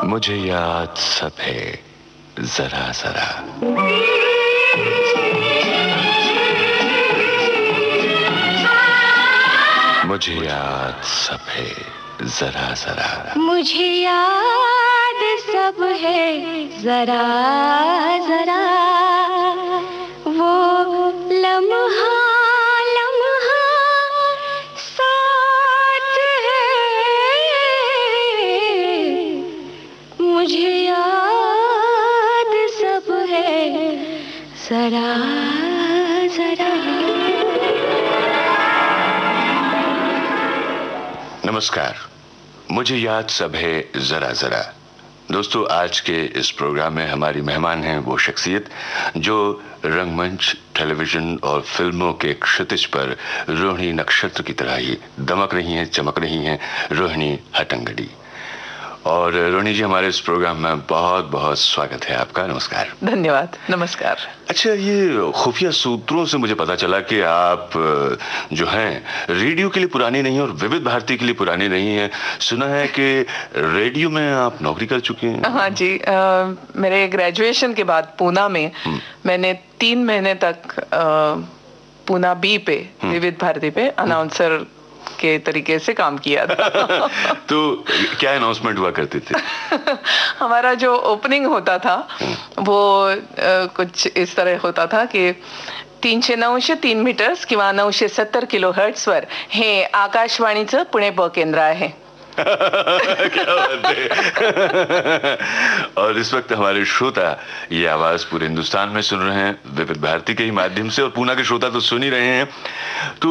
मुझे याद सब है जरा जरा। मुझे याद सब है जरा जरा। मुझे याद सब है जरा जरा। वो लम्हा लम्हा साथ है। मुझे याद सब है जरा जरा। नमस्कार, मुझे याद सब है जरा जरा। दोस्तों, आज के इस प्रोग्राम में हमारी मेहमान हैं वो शख्सियत जो रंगमंच, टेलीविजन और फिल्मों के क्षितिज पर रोहिणी नक्षत्र की तरह ही दमक रही हैं, चमक रही हैं। रोहिणी हट्टंगडी। और रोहिणी जी, हमारे इस प्रोग्राम में बहुत बहुत स्वागत है आपका। नमस्कार। धन्यवाद। नमस्कार। अच्छा, ये खुफिया सूत्रों से मुझे पता चला कि आप जो हैं रेडियो के लिए पुरानी नहीं और विविध भारती के लिए पुरानी नहीं है। सुना है कि रेडियो में आप नौकरी कर चुके हैं। हाँ जी, मेरे ग्रेजुएशन के बाद पूना में मैंने 3 महीने तक पूना बी पे विविध भारती पे अनाउंसर के तरीके से काम किया था। तो क्या अनाउंसमेंट हुआ करते थे? हमारा जो ओपनिंग होता था वो कुछ इस तरह होता था कि 309 मीटर्स किंवा 970 किलोहर्ट्ज वर हे आकाशवाणीचं पुणे ब केंद्र आहे। क्या बात है। और इस वक्त हमारे श्रोता ये आवाज पूरे हिंदुस्तान में सुन रहे हैं विविध भारती के ही माध्यम से, और पूना के श्रोता तो सुन ही रहे हैं। तो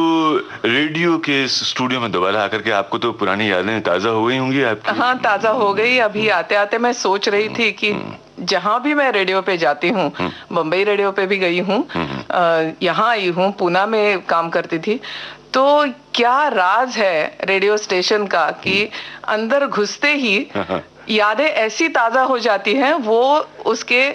रेडियो के स्टूडियो में दोबारा आकर के आपको तो पुरानी यादें ताजा हो गई होंगी आपकी? हाँ, ताजा हो गई। अभी आते आते मैं सोच रही थी कि जहाँ भी मैं रेडियो पे जाती हूँ, बम्बई रेडियो पे भी गई हूँ, यहाँ आई हूँ, पूना में काम करती थी, तो क्या राज है रेडियो स्टेशन का कि अंदर घुसते ही यादें ऐसी ताजा हो जाती हैं, वो उसके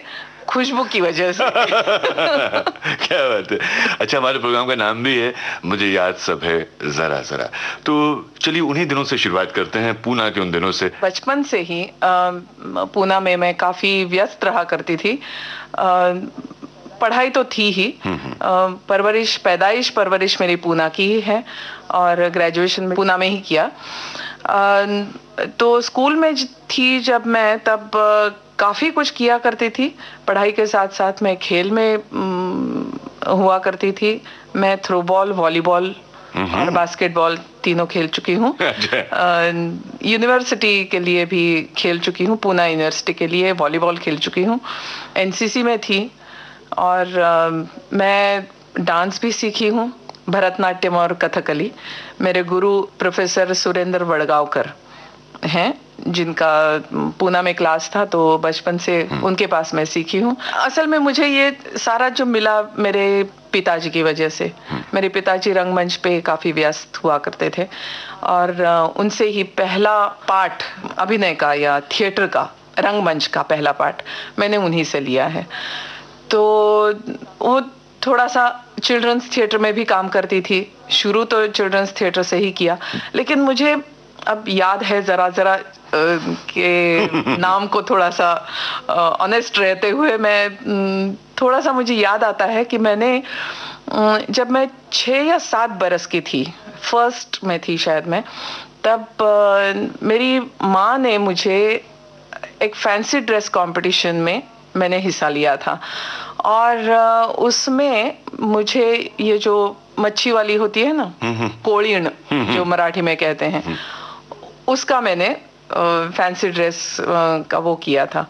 खुशबू की वजह से। क्या बात है। अच्छा, हमारे प्रोग्राम का नाम भी है मुझे याद सब है जरा जरा। तो चलिए उन्हीं दिनों से शुरुआत करते हैं, पूना के उन दिनों से। बचपन से ही पूना में मैं काफी व्यस्त रहा करती थी। पढ़ाई तो थी ही, पैदाइश परवरिश मेरी पूना की ही है और ग्रेजुएशन में पूना में ही किया। तो स्कूल में थी जब मैं, तब काफी कुछ किया करती थी। पढ़ाई के साथ साथ मैं खेल में हुआ करती थी। मैं थ्रोबॉल, वॉलीबॉल और बास्केटबॉल तीनों खेल चुकी हूँ। यूनिवर्सिटी के लिए भी खेल चुकी हूँ। पूना यूनिवर्सिटी के लिए वॉलीबॉल खेल चुकी हूँ। एनसीसी में थी और मैं डांस भी सीखी हूँ, भरतनाट्यम और कथकली। मेरे गुरु प्रोफेसर सुरेंद्र वडगांवकर हैं, जिनका पूना में क्लास था, तो बचपन से उनके पास मैं सीखी हूँ। असल में मुझे ये सारा जो मिला मेरे पिताजी की वजह से। मेरे पिताजी रंगमंच पे काफी व्यस्त हुआ करते थे और उनसे ही पहला पाठ अभिनय का या थिएटर का, रंगमंच का पहला पाठ मैंने उन्हीं से लिया है। तो वो थोड़ा सा चिल्ड्रंस थिएटर में भी काम करती थी। शुरू तो चिल्ड्रंस थिएटर से ही किया, लेकिन मुझे अब याद है जरा जरा के नाम को थोड़ा सा ऑनेस्ट रहते हुए मैं थोड़ा सा मुझे याद आता है कि मैंने जब मैं 6 या 7 बरस की थी, फर्स्ट में थी शायद मैं, तब मेरी माँ ने मुझे एक फैंसी ड्रेस कंपटीशन में मैंने हिस्सा लिया था और उसमें मुझे ये जो मच्छी वाली होती है ना, कोळीण जो मराठी में कहते हैं, उसका मैंने फैंसी ड्रेस का वो किया था।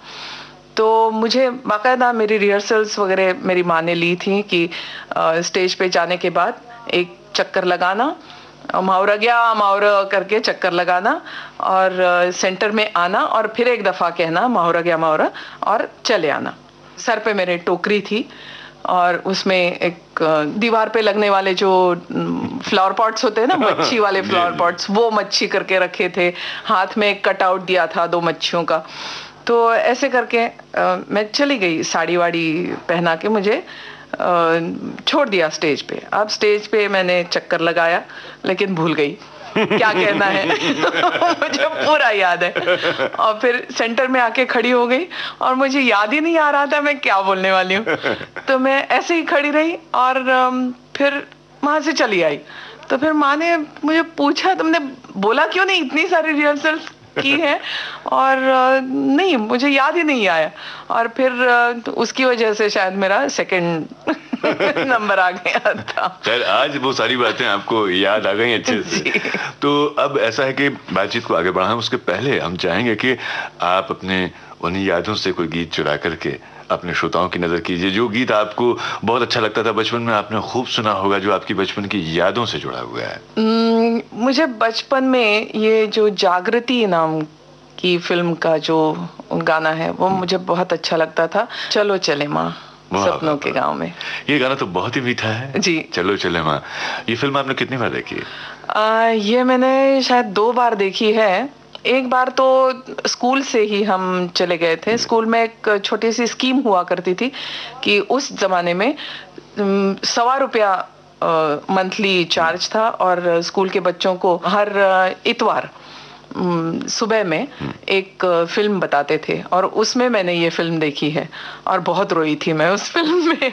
तो मुझे बाकायदा मेरी रिहर्सल्स वगैरह मेरी माँ ने ली थी कि स्टेज पे जाने के बाद एक चक्कर लगाना, मावरा गया मावरा करके चक्कर लगाना और सेंटर में आना और फिर एक दफा कहना मावरा गया मावरा और चले आना। सर पे मेरे टोकरी थी और उसमें एक दीवार पे लगने वाले जो फ्लावर पॉट्स होते हैं ना, मच्छी वाले फ्लावर पॉट्स, वो मच्छी करके रखे थे। हाथ में एक कट आउट दिया था 2 मच्छियों का। तो ऐसे करके मैं चली गई, साड़ी वाड़ी पहना के मुझे छोड़ दिया स्टेज पे। अब स्टेज पे मैंने चक्कर लगाया लेकिन भूल गई क्या कहना है। मुझे पूरा याद है। और फिर सेंटर में आके खड़ी हो गई और मुझे याद ही नहीं आ रहा था मैं क्या बोलने वाली हूँ। तो मैं ऐसे ही खड़ी रही और फिर वहां से चली आई। तो फिर माँ ने मुझे पूछा तुमने बोला क्यों नहीं, इतनी सारी रिहर्सल्स की है, और नहीं, मुझे याद ही नहीं आया। और फिर उसकी वजह से शायद मेरा सेकंड नंबर आ गया था। खैर आज वो सारी बातें आपको याद आ गई अच्छे से। तो अब ऐसा है कि बातचीत को आगे बढ़ाएं, उसके पहले हम चाहेंगे कि आप अपने उन्हीं यादों से कोई गीत चुरा करके अपने श्रोताओं की नजर कीजिए। जो गीत आपको बहुत अच्छा लगता था बचपन में, आपने खूब सुना होगा, जो आपकी बचपन की यादों से जुड़ा हुआ है। मुझे बचपन में ये जो जागृति नाम की फिल्म का जो गाना है वो मुझे बहुत अच्छा लगता था। चलो चले माँ सपनों के गांव में। ये गाना तो बहुत ही मीठा है जी। चलो चले माँ, ये फिल्म आपने कितनी बार देखी है? ये मैंने शायद 2 बार देखी है। एक बार तो स्कूल से ही हम चले गए थे। स्कूल में एक छोटी सी स्कीम हुआ करती थी कि उस जमाने में ₹125 मंथली चार्ज था, और स्कूल के बच्चों को हर इतवार सुबह में एक फिल्म बताते थे, और उसमें मैंने ये फिल्म देखी है और बहुत रोई थी मैं उस फिल्म में।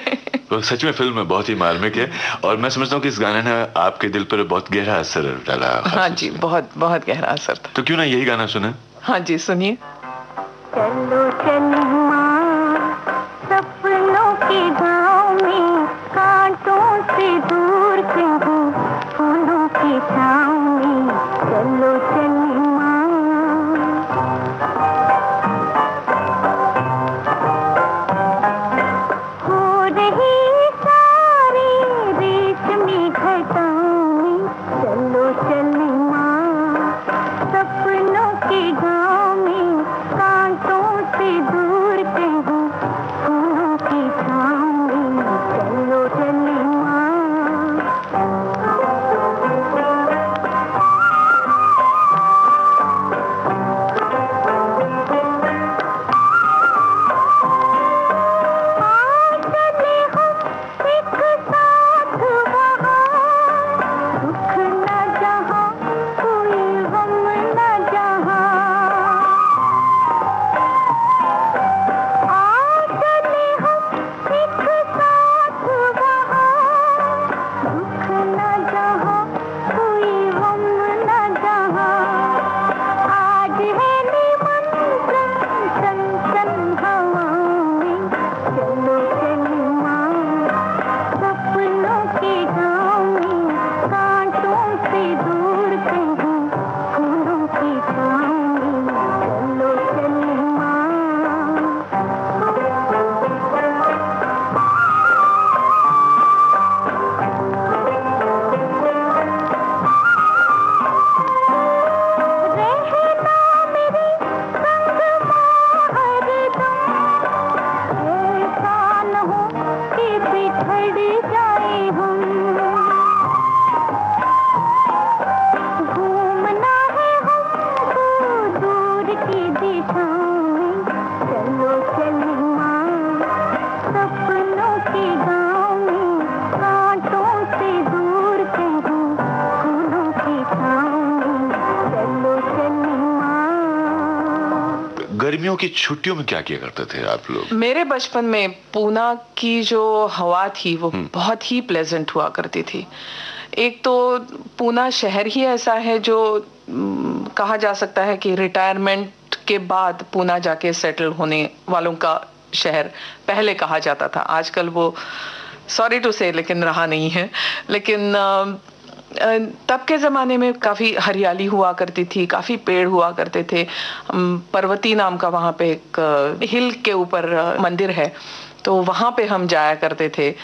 तो सच में फिल्म बहुत ही मार्मिक है, और मैं समझता हूँ कि इस गाने ने आपके दिल पर बहुत गहरा असर डाला। हाँ जी, बहुत बहुत गहरा असर था। तो क्यों ना यही गाना सुने? हाँ जी, सुनिए। चलो चलो माँ सपनों के गाँव में, कांटों से दूर कहीं फूलों की छाँव में। चलो चलो गर्मियों की छुट्टियों में क्या किया करते थे आप लोग? मेरे बचपन में पूना की जो हवा थी वो बहुत ही प्लेजेंट हुआ करती थी। एक तो पूना शहर ही ऐसा है जो कहा जा सकता है कि रिटायरमेंट के बाद पूना जाके सेटल होने वालों का शहर पहले कहा जाता था। आजकल वो सॉरी टू से लेकिन रहा नहीं है। लेकिन तब के ज़माने में काफ़ी हरियाली हुआ करती थी, काफ़ी पेड़ हुआ करते थे। पर्वती नाम का वहाँ पे एक हिल के ऊपर मंदिर है, तो वहाँ पे हम जाया करते थे।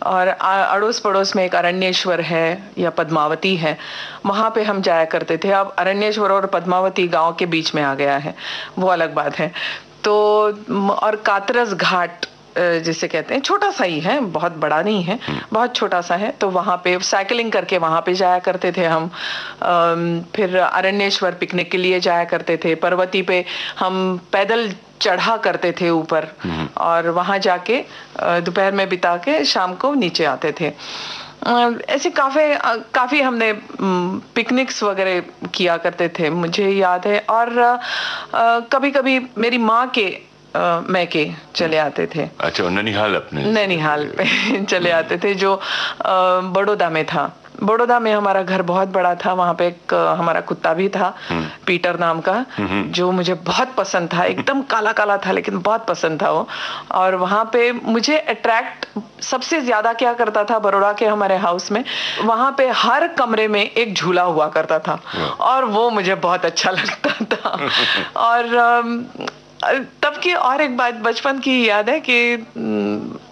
और अड़ोस पड़ोस में एक अरण्येश्वर है या पद्मावती है, वहाँ पे हम जाया करते थे। अब अरण्येश्वर और पद्मावती गांव के बीच में आ गया है, वो अलग बात है। तो और कातरस घाट जिसे कहते हैं, छोटा सा ही है, बहुत बड़ा नहीं है, बहुत छोटा सा है। तो वहाँ पे साइकिलिंग करके वहाँ पे जाया करते थे हम। फिर अरण्येश्वर पिकनिक के लिए जाया करते थे। पर्वती पे हम पैदल चढ़ा करते थे ऊपर, और वहाँ जाके दोपहर में बिता के शाम को नीचे आते थे। ऐसे काफी हमने पिकनिक्स वगैरह किया करते थे, मुझे याद है। और कभी कभी मेरी माँ के मैके चले आते थे। अच्छा, ननिहाल अपने ननिहाल पे चले आते थे, जो बड़ौदा में था। बड़ौदा में हमारा घर बहुत बड़ा था, वहां पे एक हमारा कुत्ता भी था, पीटर नाम का, जो मुझे बहुत पसंद था। एकदम काला काला था लेकिन बहुत पसंद था वो। और वहां पे मुझे अट्रैक्ट सबसे ज्यादा क्या करता था, बड़ौदा के हमारे हाउस में वहां पे हर कमरे में एक झूला हुआ करता था, और वो मुझे बहुत अच्छा लगता था। और तब की और एक बात बचपन की याद है कि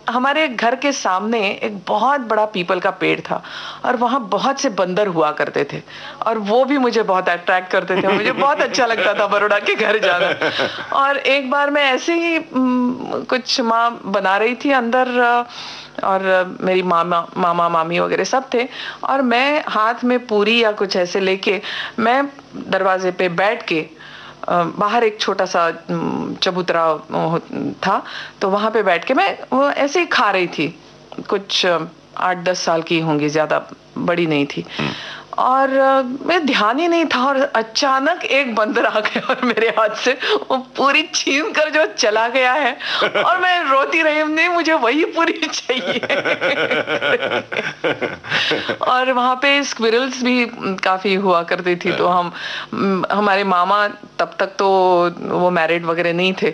हमारे घर के सामने एक बहुत बड़ा पीपल का पेड़ था, और वहां बहुत से बंदर हुआ करते थे, और वो भी मुझे बहुत अट्रैक्ट करते थे। मुझे बहुत अच्छा लगता था बड़ौदा के घर जाना। और एक बार मैं ऐसे ही कुछ माँ बना रही थी अंदर, और मेरी मामा मामी वगैरह सब थे, और मैं हाथ में पूरी या कुछ ऐसे लेके मैं दरवाजे पे बैठ के, बाहर एक छोटा सा चबूतरा था, तो वहां पे बैठ के मैं वो ऐसे ही खा रही थी। कुछ 8-10 साल की होंगी, ज्यादा बड़ी नहीं थी। और मैं ध्यान ही नहीं था, और अचानक एक बंदर आ गया और मेरे हाथ से वो पूरी छीन कर जो चला गया है, और मैं रोती रही, नहीं मुझे वही पूरी चाहिए। और वहां पे स्क्विरल्स भी काफी हुआ करती थी, तो हमारे मामा तब तक तो वो मैरिड वगैरह नहीं थे,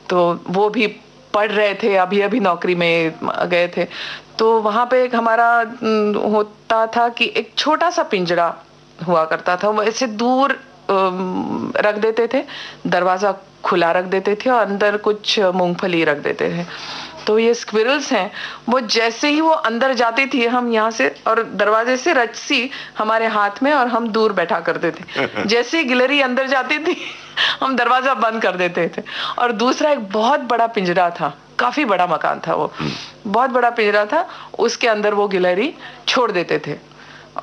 तो वो भी पढ़ रहे थे, अभी अभी नौकरी में गए थे। तो वहां पे एक हमारा होता था कि एक छोटा सा पिंजरा हुआ करता था, वो ऐसे दूर रख देते थे, दरवाजा खुला रख देते थे, और अंदर कुछ मूंगफली रख देते थे। तो ये स्क्विरल्स हैं, वो जैसे ही वो अंदर जाती थी, हम यहाँ से और दरवाजे से रस्सी हमारे हाथ में, और हम दूर बैठा करते थे। जैसे ही गिलहरी अंदर जाती थी, हम दरवाजा बंद कर देते थे। और दूसरा एक बहुत बड़ा पिंजरा था, काफी बड़ा मकान था वो, बहुत बड़ा पिंजरा था, उसके अंदर वो गिलहरी छोड़ देते थे।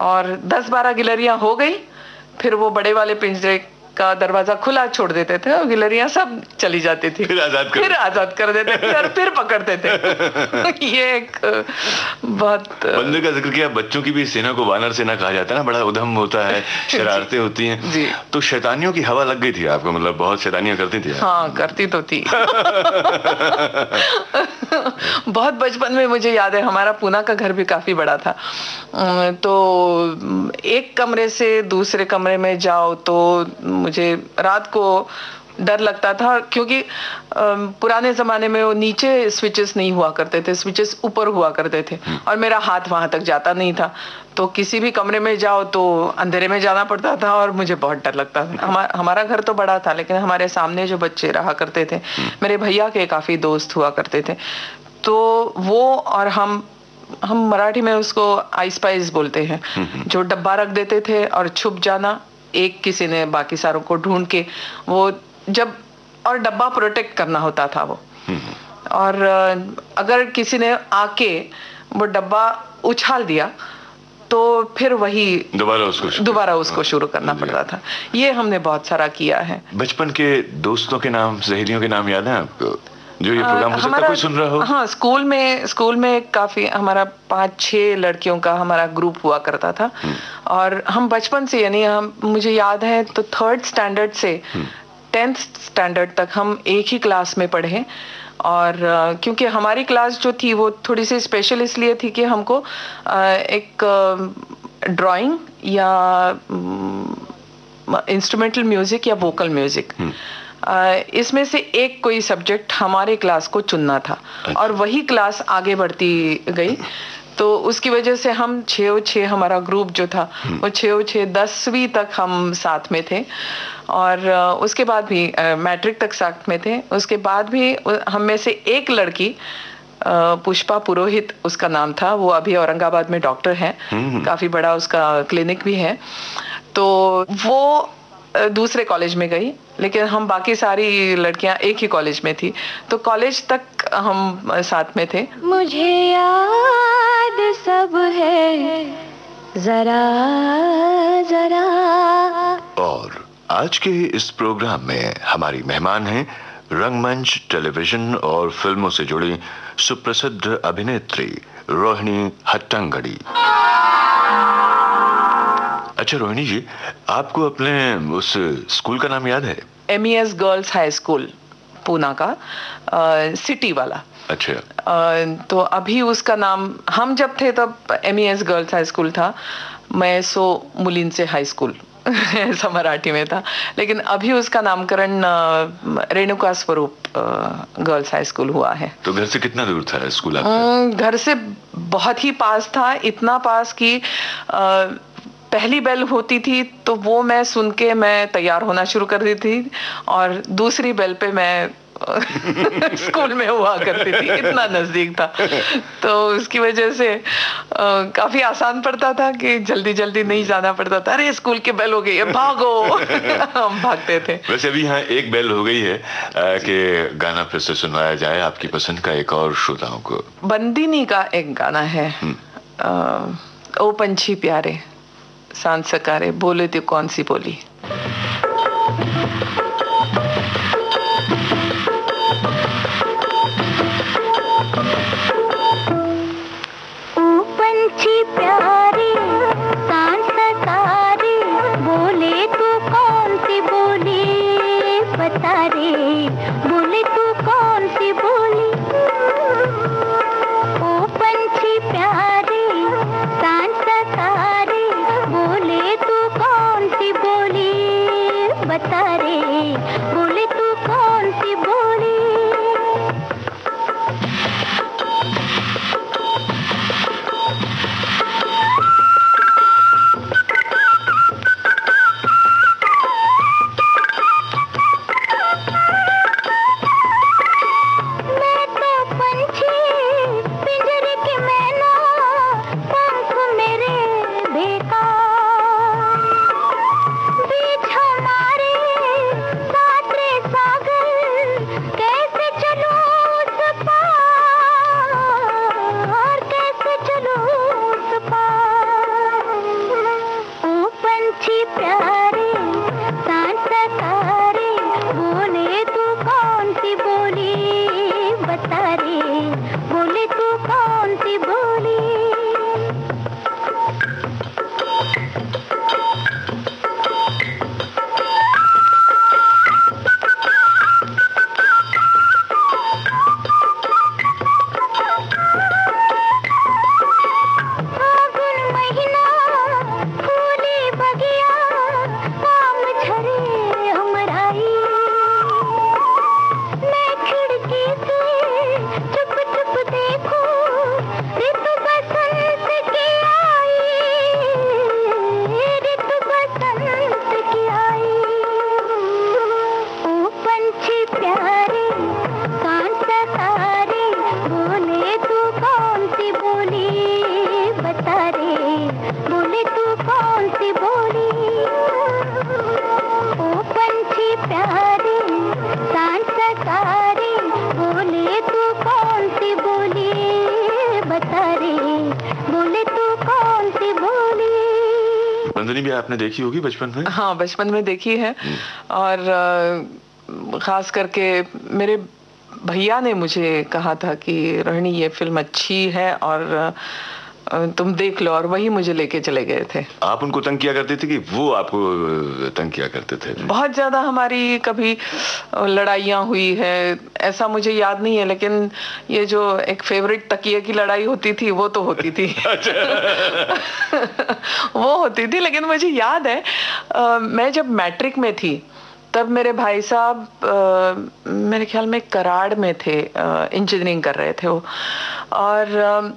और 10-12 गिलहरियां हो गई, फिर वो बड़े वाले पिंजरे का दरवाजा खुला छोड़ देते थे, और गिलहरियां सब चली जाती थी, फिर आजाद कर देते थे, और फिर पकड़ते थे। ये एक बहुत बंदर का जिक्र किया। बच्चों की भी सेना को वानर सेना कहा जाता है ना, बड़ा उधम होता है, शरारतें होती हैं जी। तो शैतानियों की हवा लग गई थी आपको, मतलब बहुत शैतानियां करती थी? हाँ, करती तो थी। बहुत बचपन में मुझे याद है, हमारा पूना का घर भी काफी बड़ा था, तो एक कमरे से दूसरे कमरे में जाओ तो मुझे रात को डर लगता था, क्योंकि पुराने जमाने में वो नीचे स्विचेस नहीं हुआ करते थे, स्विचेस ऊपर हुआ करते थे, और मेरा हाथ वहां तक जाता नहीं था, तो किसी भी कमरे में जाओ तो अंधेरे में जाना पड़ता था, और मुझे बहुत डर लगता था। हमारा घर तो बड़ा था, लेकिन हमारे सामने जो बच्चे रहा करते थे, मेरे भैया के काफी दोस्त हुआ करते थे, तो वो और हम मराठी में उसको आइस पाइस बोलते हैं, जो डब्बा रख देते थे और छुप जाना, एक किसी ने बाकी सारों को ढूंढ के वो जब, और डब्बा प्रोटेक्ट करना होता था वो, और अगर किसी ने आके वो डब्बा उछाल दिया तो फिर वही दोबारा उसको शुरू करना पड़ता था। ये हमने बहुत सारा किया है। बचपन के दोस्तों के नाम, सहेलियों के नाम याद है आपको, जो ये प्रोग्राम हो सकता है कोई सुन रहा हो? हाँ, स्कूल में काफी हमारा 5-6 लड़कियों का हमारा ग्रुप हुआ करता था, और हम बचपन से, यानी मुझे याद है तो 3rd स्टैंडर्ड से 10th स्टैंडर्ड तक हम एक ही क्लास में पढ़े। और क्योंकि हमारी क्लास जो थी वो थोड़ी सी स्पेशल इसलिए थी कि हमको एक ड्राइंग या इंस्ट्रूमेंटल म्यूजिक या वोकल म्यूजिक, इसमें से एक कोई सब्जेक्ट हमारे क्लास को चुनना था, और वही क्लास आगे बढ़ती गई। तो उसकी वजह से हम 6 हमारा ग्रुप जो था वो 6 10वीं तक हम साथ में थे, और उसके बाद भी मैट्रिक तक साथ में थे। उसके बाद भी हम में से एक लड़की, पुष्पा पुरोहित उसका नाम था, वो अभी औरंगाबाद में डॉक्टर है, काफी बड़ा उसका क्लिनिक भी है, तो वो दूसरे कॉलेज में गई, लेकिन हम बाकी सारी लड़कियां एक ही कॉलेज में थी, तो कॉलेज तक हम साथ में थे। मुझे याद सब है जरा जरा। और आज के इस प्रोग्राम में हमारी मेहमान हैं रंगमंच, टेलीविजन और फिल्मों से जुड़ी सुप्रसिद्ध अभिनेत्री रोहिणी हट्टंगडी। अच्छा रोहिणी जी, आपको अपने उस स्कूल का नाम याद है? MES girls high school Poona का, सिटी वाला। अच्छा। तो अभी उसका नाम, हम जब थे तब MES गर्ल्स हाई स्कूल था, मैं मुलींचे हाई स्कूल ऐसा मराठी में था, लेकिन अभी उसका नामकरण रेणुका स्वरूप गर्ल्स हाई स्कूल हुआ है। तो घर से कितना दूर था स्कूल आपका? घर से बहुत ही पास था, इतना पास कि पहली बेल होती थी तो वो मैं सुन के मैं तैयार होना शुरू कर देती थी, और दूसरी बेल पे मैं स्कूल में हुआ करती थी, इतना नजदीक था। तो उसकी वजह से काफी आसान पड़ता था कि जल्दी जल्दी नहीं जाना पड़ता था, अरे स्कूल की बेल हो गई है भागो। हम भागते थे। वैसे अभी यहाँ एक बेल हो गई है कि गाना फिर से सुनवाया जाए आपकी पसंद का एक और श्रोताओं को। बंदिनी का एक गाना है, ओ पंछी प्यारे सांझ सकारे बोले तो कौन सी बोली। बंदनी भी आपने देखी होगी बचपन में? हाँ, बचपन में देखी है, और खास करके मेरे भैया ने मुझे कहा था कि रोहिणी ये फिल्म अच्छी है और तुम देख लो, और वही मुझे लेके चले गए थे। आप उनको तंग किया करते थे कि वो आपको तंग किया करते थे? बहुत ज्यादा हमारी कभी लड़ाइयाँ हुई है ऐसा मुझे याद नहीं है, लेकिन ये जो एक फेवरेट तकिए की लड़ाई होती थी वो तो होती थी। वो होती थी, लेकिन मुझे याद है मैं जब मैट्रिक में थी तब मेरे भाई साहब मेरे ख्याल में कराड़ में थे, इंजीनियरिंग कर रहे थे वो, और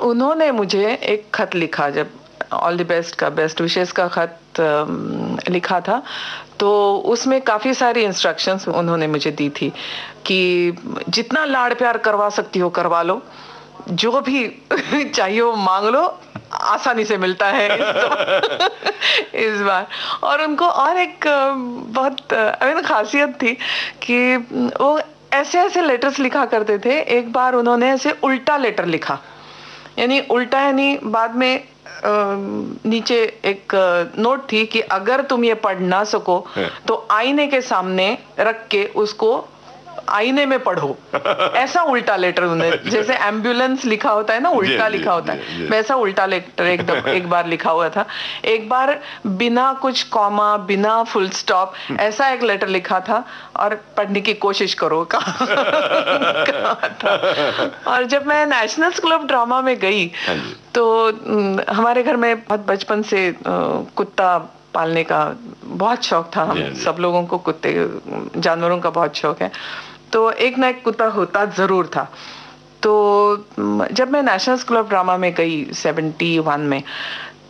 उन्होंने मुझे एक खत लिखा, जब ऑल द बेस्ट का, बेस्ट विशेस का खत लिखा था, तो उसमें काफ़ी सारी इंस्ट्रक्शंस उन्होंने मुझे दी थी कि जितना लाड़ प्यार करवा सकती हो करवा लो, जो भी चाहिए वो मांग लो, आसानी से मिलता है इस बार। और उनको और एक बहुत खासियत थी कि वो ऐसे ऐसे लेटर्स लिखा करते थे। एक बार उन्होंने ऐसे उल्टा लेटर लिखा, यानी उल्टा यानी बाद में नीचे एक नोट थी कि अगर तुम ये पढ़ ना सको तो आईने के सामने रख के उसको आईने में पढ़ो, ऐसा उल्टा लेटर उन्हें, जैसे एम्बुलेंस लिखा होता है ना, उल्टा लिखा होता है, वैसा उल्टा लेटर एकदम एक बार लिखा हुआ था। एक बार बिना कुछ कॉमा, बिना फुल स्टॉप, ऐसा एक लेटर लिखा था, और पढ़ने की कोशिश करो कहा था। और जब मैं नेशनल स्कूल ऑफ ड्रामा में गई तो हमारे घर में बहुत बचपन से कुत्ता पालने का बहुत शौक था। हम सब लोगों को कुत्ते, जानवरों का बहुत शौक है, तो एक ना एक कुत्ता होता जरूर था। तो जब मैं नेशनल स्कूल ऑफ ड्रामा में गई 71 में,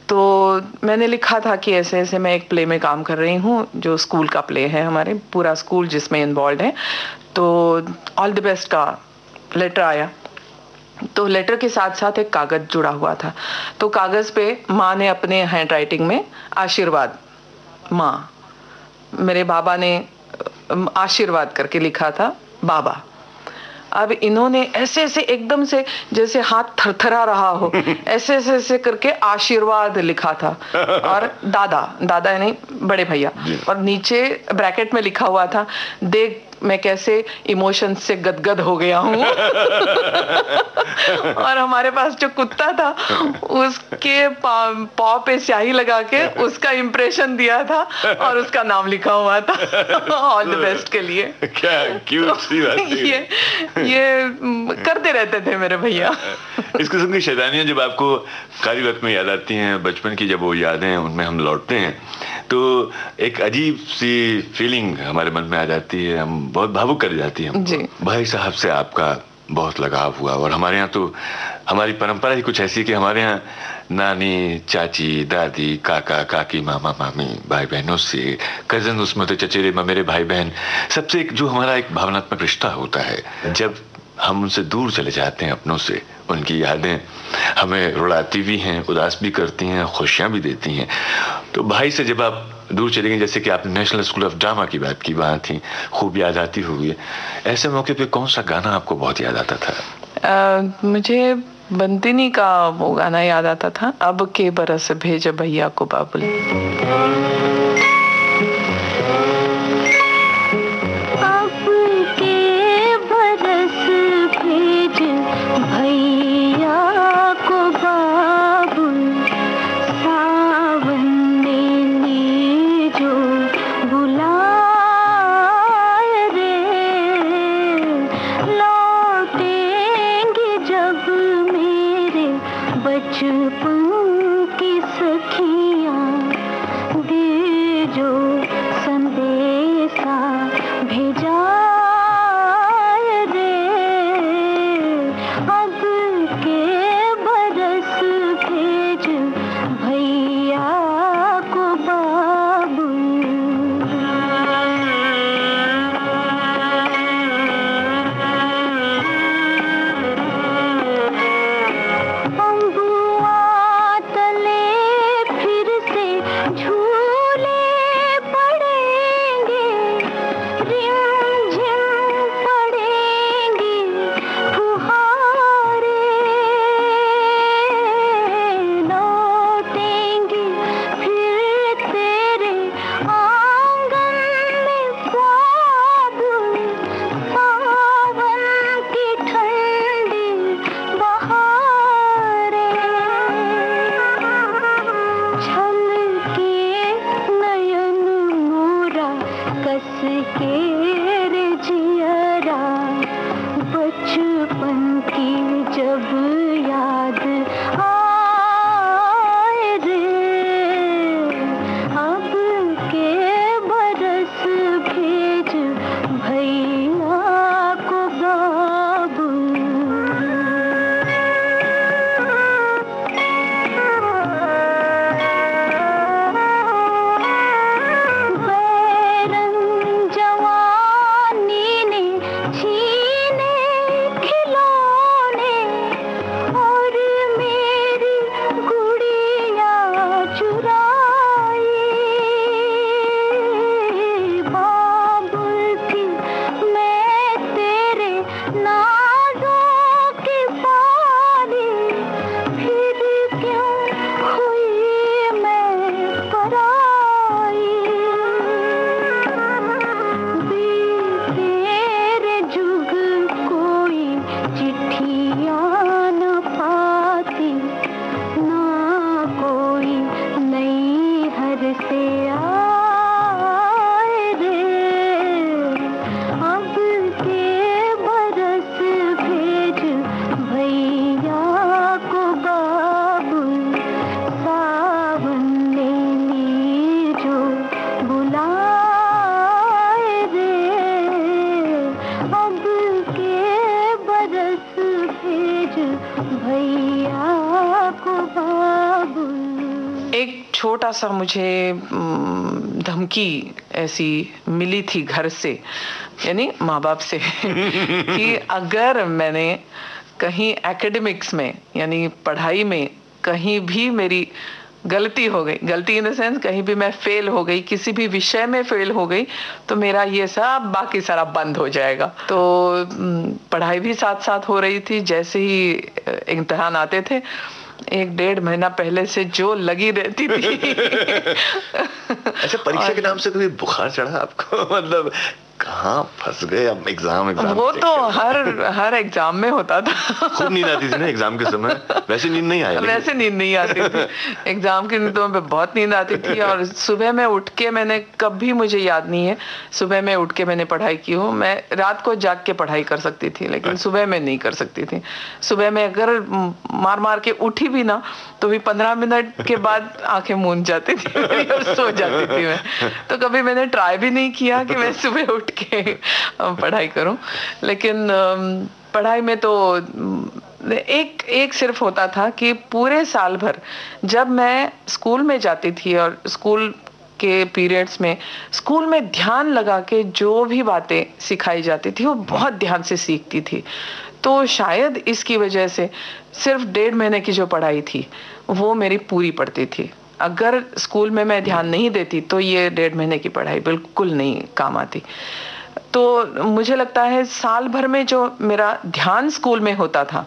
तो मैंने लिखा था कि ऐसे ऐसे मैं एक प्ले में काम कर रही हूँ, जो स्कूल का प्ले है, हमारे पूरा स्कूल जिसमें इन्वॉल्व है, तो ऑल द बेस्ट का लेटर आया। तो लेटर के साथ साथ एक कागज जुड़ा हुआ था, तो कागज पे माँ ने अपने हैंड राइटिंग में आशीर्वाद, माँ, मेरे बाबा ने आशीर्वाद करके लिखा था बाबा। अब इन्होंने ऐसे ऐसे एकदम से जैसे हाथ थरथरा रहा हो, ऐसे ऐसे ऐसे करके आशीर्वाद लिखा था, और दादा, दादा यानी बड़े भैया, और नीचे ब्रैकेट में लिखा हुआ था, देख मैं कैसे इमोशन से गदगद हो गया हूँ। और हमारे पास जो कुत्ता था उसके पाँव पे स्याही लगा के उसका इम्प्रेशन दिया था और उसका नाम लिखा हुआ था ऑल द बेस्ट के लिए। क्या क्यूट सी बात है। ये करते रहते थे मेरे भैया। इस किस्म की शैतानियां जब आपको कार्य वक्त में याद आती हैं, बचपन की जब वो यादें उनमें हम लौटते हैं, तो एक अजीब सी फीलिंग हमारे मन में आ जाती है, हम बहुत भावुक कर जाती है। भाई साहब से आपका बहुत लगाव हुआ, और हमारे यहाँ तो हमारी परंपरा ही कुछ ऐसी कि हमारे यहाँ नानी, चाची, दादी, काका, काकी, मामा, मामी, भाई बहनों से, कजन, उसमें तो चचेरे ममेरे भाई बहन, सबसे एक जो हमारा एक भावनात्मक रिश्ता होता है, जब हम उनसे दूर चले जाते हैं अपनों से, उनकी यादें हमें रुलाती भी हैं, उदास भी करती हैं, खुशियां भी देती हैं। तो भाई से जब आप दूर चले गए, जैसे कि आपने नेशनल स्कूल ऑफ ड्रामा की बात की, वहाँ थी, खूब याद आती होगी, ऐसे मौके पे कौन सा गाना आपको बहुत याद आता था? मुझे बंदिनी का वो गाना याद आता था, अब के बरस भेज भैया को बाबुल। छोटा सा मुझे धमकी ऐसी मिली थी घर से, यानी माँ बाप से कि अगर मैंने कहीं एकेडमिक्स में यानी पढ़ाई में कहीं भी मेरी गलती हो गई, गलती इन द सेंस कहीं भी मैं फेल हो गई, किसी भी विषय में फेल हो गई, तो मेरा ये सब बाकी सारा बंद हो जाएगा। तो पढ़ाई भी साथ साथ हो रही थी, जैसे ही इम्तिहान आते थे 1-1.5 महीना पहले से जो लगी रहती थी। अच्छा, परीक्षा के नाम से कभी बुखार चढ़ा आपको? मतलब कहाँ फंस गए हम? एग्जाम वो तो हर एग्जाम में होता था। खूब नींद आती थी ना एग्जाम के समय? वैसे नींद नहीं आया? वैसे नींद नहीं आती थी, एग्जाम की नींदों में बहुत नींद आती थी। और सुबह में उठ के मैंने कभी, मुझे याद नहीं है सुबह में उठ के मैंने पढ़ाई की हो। मैं रात को जाग के पढ़ाई कर सकती थी, लेकिन सुबह में नहीं कर सकती थी। सुबह में अगर मार मार के उठी भी ना, तो भी 15 मिनट के बाद आंखें मूंद जाती थी और सो जाती थी मैं। तो कभी मैंने ट्राई भी नहीं किया कि मैं सुबह उठ के पढ़ाई करूं। लेकिन पढ़ाई में तो एक सिर्फ होता था कि पूरे साल भर जब मैं स्कूल में जाती थी और स्कूल के पीरियड्स में स्कूल में ध्यान लगा के जो भी बातें सिखाई जाती थी वो बहुत ध्यान से सीखती थी। तो शायद इसकी वजह से सिर्फ 1.5 महीने की जो पढ़ाई थी वो मेरी पूरी पड़ती थी। अगर स्कूल में मैं ध्यान नहीं देती तो ये 1.5 महीने की पढ़ाई बिल्कुल नहीं काम आती। तो मुझे लगता है साल भर में जो मेरा ध्यान स्कूल में होता था,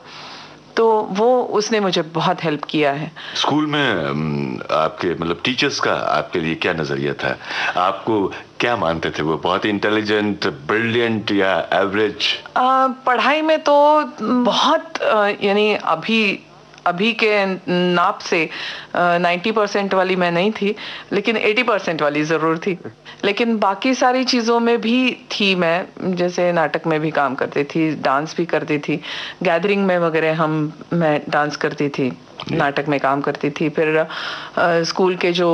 तो वो उसने मुझे बहुत हेल्प किया है। स्कूल में आपके मतलब टीचर्स का आपके लिए क्या नजरिया था? आपको क्या मानते थे? वो बहुत इंटेलिजेंट, ब्रिलियंट या एवरेज? पढ़ाई में तो बहुत यानी अभी के नाप से 90% वाली मैं नहीं थी, लेकिन 80% वाली जरूर थी। लेकिन बाकी सारी चीज़ों में भी थी मैं, जैसे नाटक में भी काम करती थी, डांस भी करती थी, गैदरिंग में वगैरह मैं डांस करती थी, नाटक में काम करती थी। फिर स्कूल के जो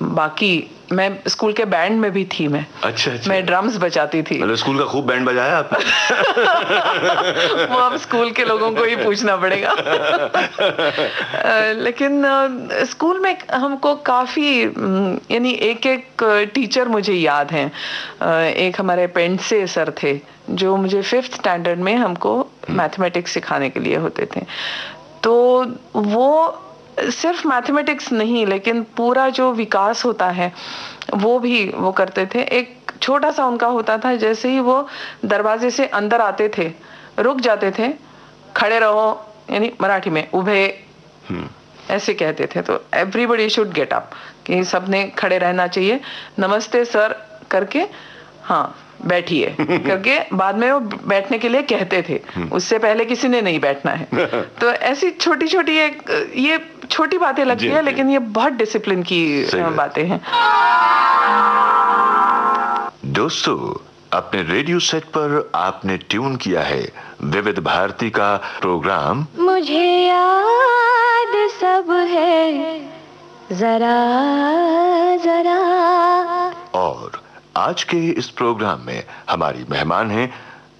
बाकी, मैं स्कूल के बैंड में भी थी मैं। अच्छा। मैं ड्रम्स बजाती थी। मतलब स्कूल का खूब बैंड बजाया आपने? वो अब स्कूल के लोगों को ही पूछना पड़ेगा। लेकिन स्कूल में हमको काफी यानी एक टीचर मुझे याद है। एक हमारे पेंडसे सर थे जो मुझे 5th स्टैंडर्ड में हमको मैथमेटिक्स सिखाने के लिए होते थे। तो वो सिर्फ मैथमेटिक्स नहीं, लेकिन पूरा जो विकास होता है वो करते थे। एक छोटा सा उनका होता था, जैसे ही वो दरवाजे से अंदर आते थे रुक जाते थे, खड़े रहो, यानी मराठी में उभे ऐसे कहते थे। तो एवरीबडी शुड गेट अप, कि सबने खड़े रहना चाहिए, नमस्ते सर करके हाँ बैठिए करके बाद में वो बैठने के लिए कहते थे। उससे पहले किसी ने नहीं बैठना है। तो ऐसी छोटी छोटी ये छोटी बातें लगती है, लेकिन ये बहुत डिसिप्लिन की बातें हैं। दोस्तों, अपने रेडियो सेट पर आपने ट्यून किया है विविध भारती का प्रोग्राम मुझे याद सब है जरा जरा। और आज के इस प्रोग्राम में हमारी मेहमान हैं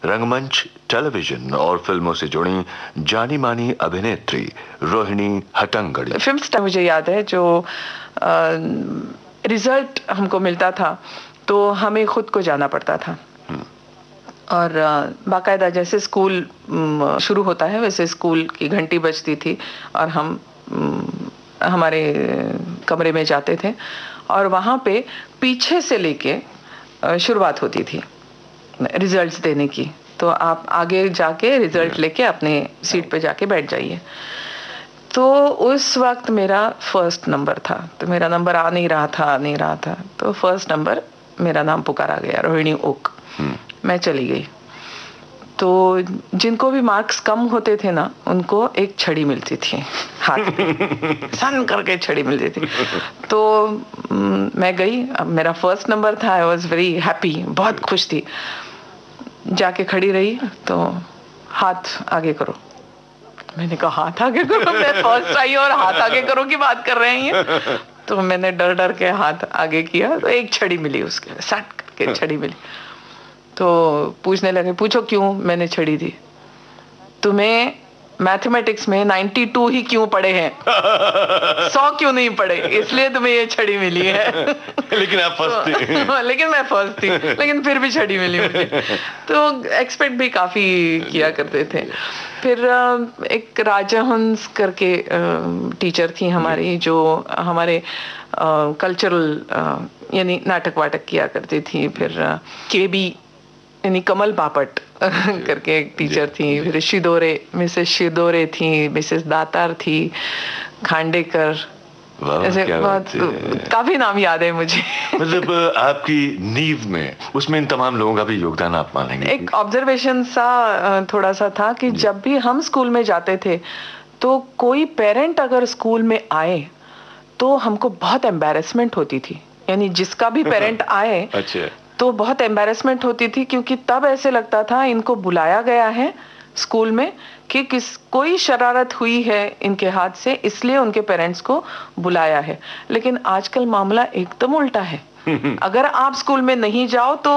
रंगमंच, टेलीविजन और फिल्मों से जुड़ी जानी मानी अभिनेत्री रोहिणी हट्टंगडी। फिल्म स्टार मुझे याद है, जो रिजल्ट हमको मिलता था तो हमें खुद को जाना पड़ता था। और बाकायदा जैसे स्कूल शुरू होता है वैसे स्कूल की घंटी बजती थी और हम हमारे कमरे में जाते थे और वहाँ पे पीछे से लेके शुरुआत होती थी रिजल्ट्स देने की। तो आप आगे जाके रिजल्ट लेके अपने सीट पे जाके बैठ जाइए। तो उस वक्त मेरा फर्स्ट नंबर था, तो मेरा नंबर आ नहीं रहा था। तो फर्स्ट नंबर मेरा नाम पुकारा गया, रोहिणी ओक। मैं चली गई। तो जिनको भी मार्क्स कम होते थे ना, उनको एक छड़ी मिलती थी हाथ में, सन करके छड़ी मिलती थी। तो मैं गई, अब मेरा फर्स्ट नंबर था, आई वॉज वेरी हैप्पी, बहुत खुश थी। जाके खड़ी रही तो हाथ आगे करो। मैंने कहा हाथ आगे करो, मैं फर्स्ट आई और हाथ आगे करो की बात कर रहे हैं। तो मैंने डर डर के हाथ आगे किया तो एक छड़ी मिली, उसके सट करके छड़ी मिली। तो पूछने लगे, पूछो क्यों मैंने छड़ी दी? तुम्हें मैथमेटिक्स में 92 ही क्यों पढ़े हैं, 100 क्यों नहीं पढ़े, इसलिए तुम्हें ये छड़ी मिली है। लेकिन आप फर्स्ट थी। लेकिन मैं फर्स्ट थी, लेकिन फिर भी छड़ी मिली मुझे। तो एक्सपेक्ट भी काफी किया करते थे। फिर एक राजहंस करके टीचर थी हमारी, जो हमारे कल्चरल यानी नाटक वाटक किया करती थी। फिर केबी यानी कमल बापट करके एक टीचर थी। फिर शिदोरे, मिसेस शिदोरे थी, मिसेस दातार थी, खांडेकर, ऐसे बहुत काफी नाम याद है मुझे। मतलब आपकी नींव में उसमें इन तमाम लोगों का भी योगदान आप मानेंगे? एक ऑब्जर्वेशन सा थोड़ा सा था कि जब भी हम स्कूल में जाते थे तो कोई पेरेंट अगर स्कूल में आए तो हमको बहुत एम्बैरेसमेंट होती थी। यानी जिसका भी पेरेंट आए अच्छा, तो बहुत एम्बैरेसमेंट होती थी, क्योंकि तब ऐसे लगता था इनको बुलाया गया है स्कूल में कि कोई शरारत हुई है इनके हाथ से, इसलिए उनके पेरेंट्स को बुलाया है। लेकिन आजकल मामला एकदम उल्टा है। अगर आप स्कूल में नहीं जाओ तो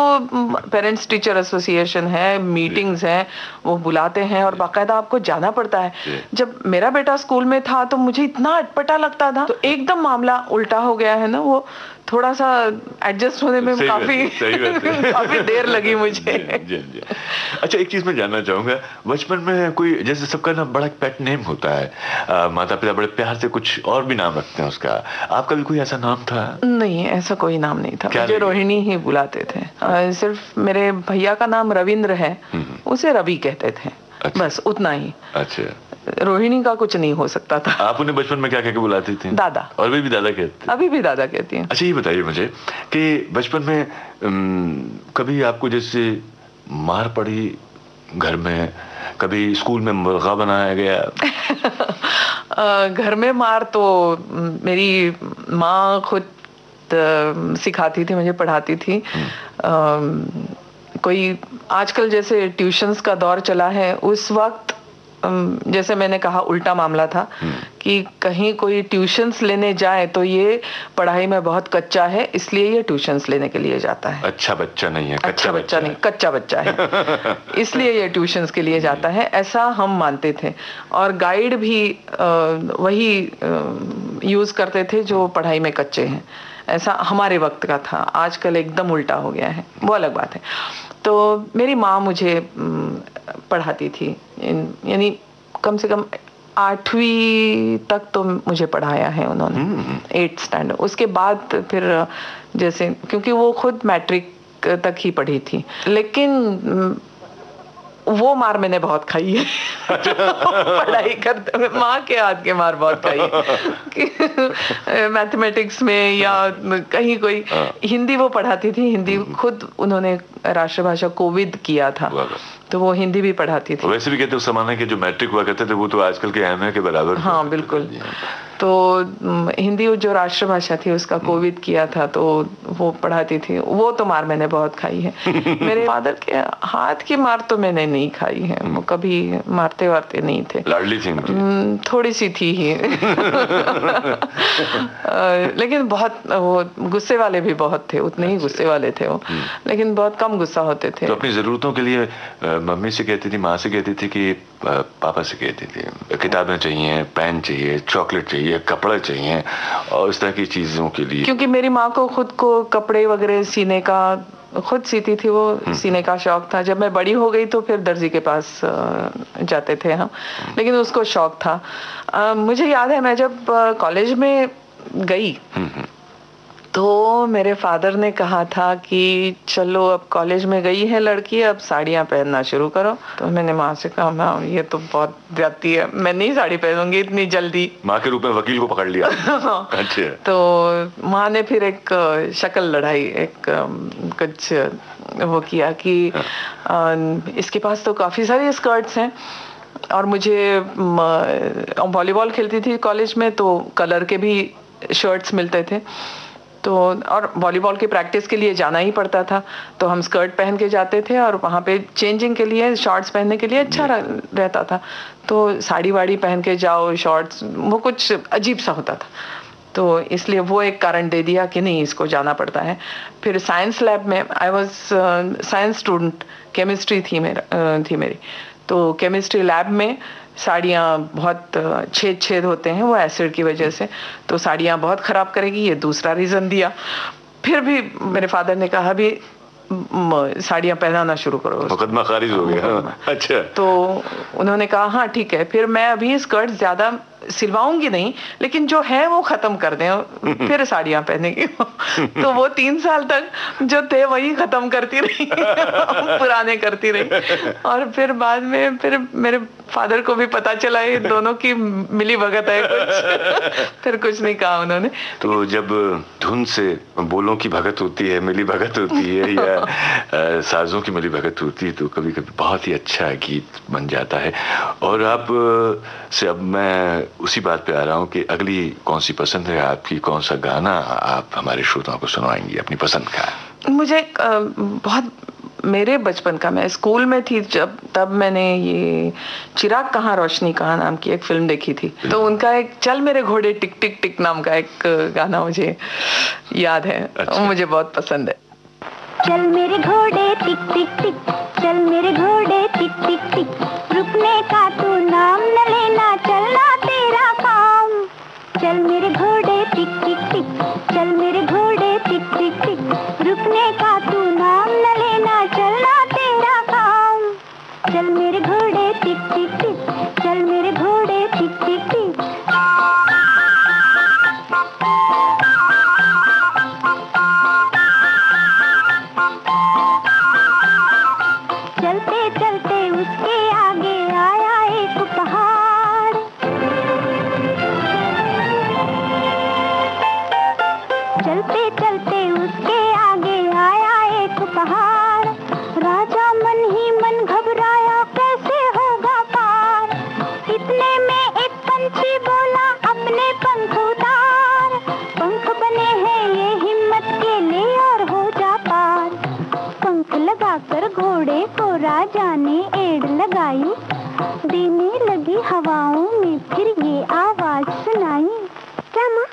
पेरेंट्स टीचर एसोसिएशन है, मीटिंग्स हैं, वो बुलाते हैं और बाकायदा आपको जाना पड़ता है। जब मेरा बेटा स्कूल में था तो मुझे इतना अटपटा लगता था, तो एकदम मामला उल्टा हो गया है ना। वो थोड़ा सा एडजस्ट होने में काफी देर लगी मुझे। जी। अच्छा, एक चीज मैं जानना चाहूंगा, बचपन में कोई, जैसे सबका ना बड़ा पेट नेम होता है, माता पिता बड़े प्यार से कुछ और भी नाम रखते हैं उसका, आपका भी कोई ऐसा नाम था? नहीं, ऐसा कोई नाम नहीं था, मुझे रोहिणी ही बुलाते थे। सिर्फ मेरे भैया का नाम रविंद्र है, उसे रवि कहते थे। अच्छा। बस उतना ही। अच्छा, रोहिणी का कुछ नहीं हो सकता था। आप उन्हें बचपन में क्या कह के बुलाती थी? दादा। और अभी भी दादा कहते? अभी भी दादा कहती हैं। अच्छा, ये बताइए मुझे कि बचपन में कभी आपको जैसे मार पड़ी घर में, कभी स्कूल में मुर्गा बनाया गया? घर में मार तो मेरी माँ खुद सिखाती थी, मुझे पढ़ाती थी। कोई आजकल जैसे ट्यूशंस का दौर चला है, उस वक्त जैसे मैंने कहा उल्टा मामला था कि कहीं कोई ट्यूशंस लेने जाए तो ये पढ़ाई में बहुत कच्चा है, इसलिए ये ट्यूशंस लेने के लिए जाता है। अच्छा बच्चा नहीं है, अच्छा बच्चा नहीं, कच्चा बच्चा है, इसलिए ये ट्यूशंस के लिए जाता है, ऐसा हम मानते थे। और गाइड भी वही यूज करते थे जो पढ़ाई में कच्चे हैं, ऐसा हमारे वक्त का था। आजकल एकदम उल्टा हो गया है, वो अलग बात है। तो मेरी माँ मुझे पढ़ाती थी, यानी कम से कम 8वीं तक तो मुझे पढ़ाया है उन्होंने, 8th स्टैंडर्ड। उसके बाद फिर जैसे, क्योंकि वो खुद मैट्रिक तक ही पढ़ी थी, लेकिन वो मार मैंने बहुत खाई है। पढ़ाई करते हुए माँ के हाथ के मार बहुत खाई है। मैथमेटिक्स में या कहीं कोई हिंदी वो पढ़ाती थी, हिंदी खुद उन्होंने राष्ट्रभाषा कोविद किया था, तो वो हिंदी भी पढ़ाती थी। वैसे भी कहते उस जमाने के जो मैट्रिक हुआ करते थे वो तो आजकल के एमए के बराबर। हाँ बिल्कुल। तो हिंदी जो राष्ट्रभाषा थी उसका कोविद किया था, तो वो पढ़ाती थी। वो तो मार मैंने बहुत खाई है। मेरे फादर के हाथ की मार तो मैंने नहीं खाई है, वो कभी मारते वारते नहीं थे। लाडली थी? थोड़ी सी थी ही। लेकिन बहुत वो गुस्से वाले भी बहुत थे, उतने ही गुस्से वाले थे वो, लेकिन बहुत कम गुस्सा होते थे। तो अपनी जरूरतों के लिए मम्मी से कहती थी, माँ से कहती थी कि पापा से कहती थी किताबें चाहिए, पेन चाहिए, चॉकलेट चाहिए, कपड़े चाहिए और इस तरह की चीजों के लिए? क्योंकि मेरी माँ को खुद को कपड़े वगैरह सीने का, खुद सीती थी वो, सीने का शौक था। जब मैं बड़ी हो गई तो फिर दर्जी के पास जाते थे हम, लेकिन उसको शौक था। मुझे याद है मैं जब कॉलेज में गई तो मेरे फादर ने कहा था कि चलो अब कॉलेज में गई है लड़की, अब साड़ियाँ पहनना शुरू करो। तो मैंने माँ से कहा, माँ ये तो बहुत जाती है, मैं नहीं साड़ी पहनूंगी इतनी जल्दी। माँ के रूप में वकील को पकड़ लिया। अच्छा। तो माँ ने फिर एक शक्ल लड़ाई, एक कुछ वो किया कि इसके पास तो काफी सारी स्कर्ट्स हैं, और मुझे वॉलीबॉल खेलती थी कॉलेज में तो कलर के भी शर्ट्स मिलते थे, तो और वॉलीबॉल की प्रैक्टिस के लिए जाना ही पड़ता था, तो हम स्कर्ट पहन के जाते थे और वहाँ पे चेंजिंग के लिए शॉर्ट्स पहनने के लिए अच्छा रहता था। तो साड़ी वाड़ी पहन के जाओ, शॉर्ट्स, वो कुछ अजीब सा होता था, तो इसलिए वो एक कारण दे दिया कि नहीं इसको जाना पड़ता है। फिर साइंस लैब में, I was science student, chemistry थी मेरी, तो केमिस्ट्री लैब में साड़ियाँ बहुत छेद छेद होते हैं वो एसिड की वजह से, तो साड़ियाँ बहुत खराब करेगी, ये दूसरा रीजन दिया। फिर भी मेरे फादर ने कहा भी साड़ियाँ पहनाना शुरू करो। मुकदमा खारिज हो गया। अच्छा। तो उन्होंने कहा हाँ ठीक है, फिर मैं अभी स्कर्ट ज्यादा सिलवाऊंगी नहीं, लेकिन जो है वो खत्म कर दें, फिर साड़ियाँ पहनेगी। तो वो 3 साल तक जो थे वही खत्म करती रही, पुराने करती रही। और फिर बाद में फिर मेरे फादर को भी पता चला ये दोनों की मिली भगत है कुछ। फिर कुछ नहीं कहा उन्होंने। तो जब धुन से बोलों की भगत होती है, मिली भगत होती है, या साजों की मिली भगत होती है, तो कभी कभी बहुत ही अच्छा गीत बन जाता है। और आप से अब मैं उसी बात पे आ रहा हूँ कि अगली कौन सी पसंद है आपकी, कौन सा गाना आप हमारे श्रोताओं को सुनवाएंगी अपनी पसंद का? मुझे बहुत मेरे बचपन का, मैं स्कूल में थी जब, तब मैंने ये चिराग कहाँ रोशनी कहाँ नाम की एक फिल्म देखी थी, तो उनका एक चल मेरे घोड़े टिक टिक टिक नाम का एक गाना मुझे याद है। अच्छा। मुझे बहुत पसंद है। चल मेरे घोड़े टिक टिक टिक, चल मेरे घोड़े टिक टिक टिक, रुकने का तू नाम न लेना, चलना तेरा काम। चल मेरे घोड़े टिक टिक टिक, चल मेरे घोड़े टिक टिक टिक, रुकने का तू नाम न लेना, चलना तेरा काम। चल मेरे घोड़े टिक टिक टिक, चल मेरे घोड़े टिक टिक टिक। चलते चलते उसके आगे आया एक पहाड़, चलते चलते उसके आगे आया एक पहाड़। राजा मन ही मन घबराया, कैसे होगा पार। इतने में एक पंछी बोला, अपने पंख उतार। पंख बने हैं ये हिम्मत के, ले और हो जा पार। पंख लगाकर घोड़े को राजा ने एड़ लगाई, देने लगी हवाओं में फिर ये आवाज सुनाई। क्या माँ?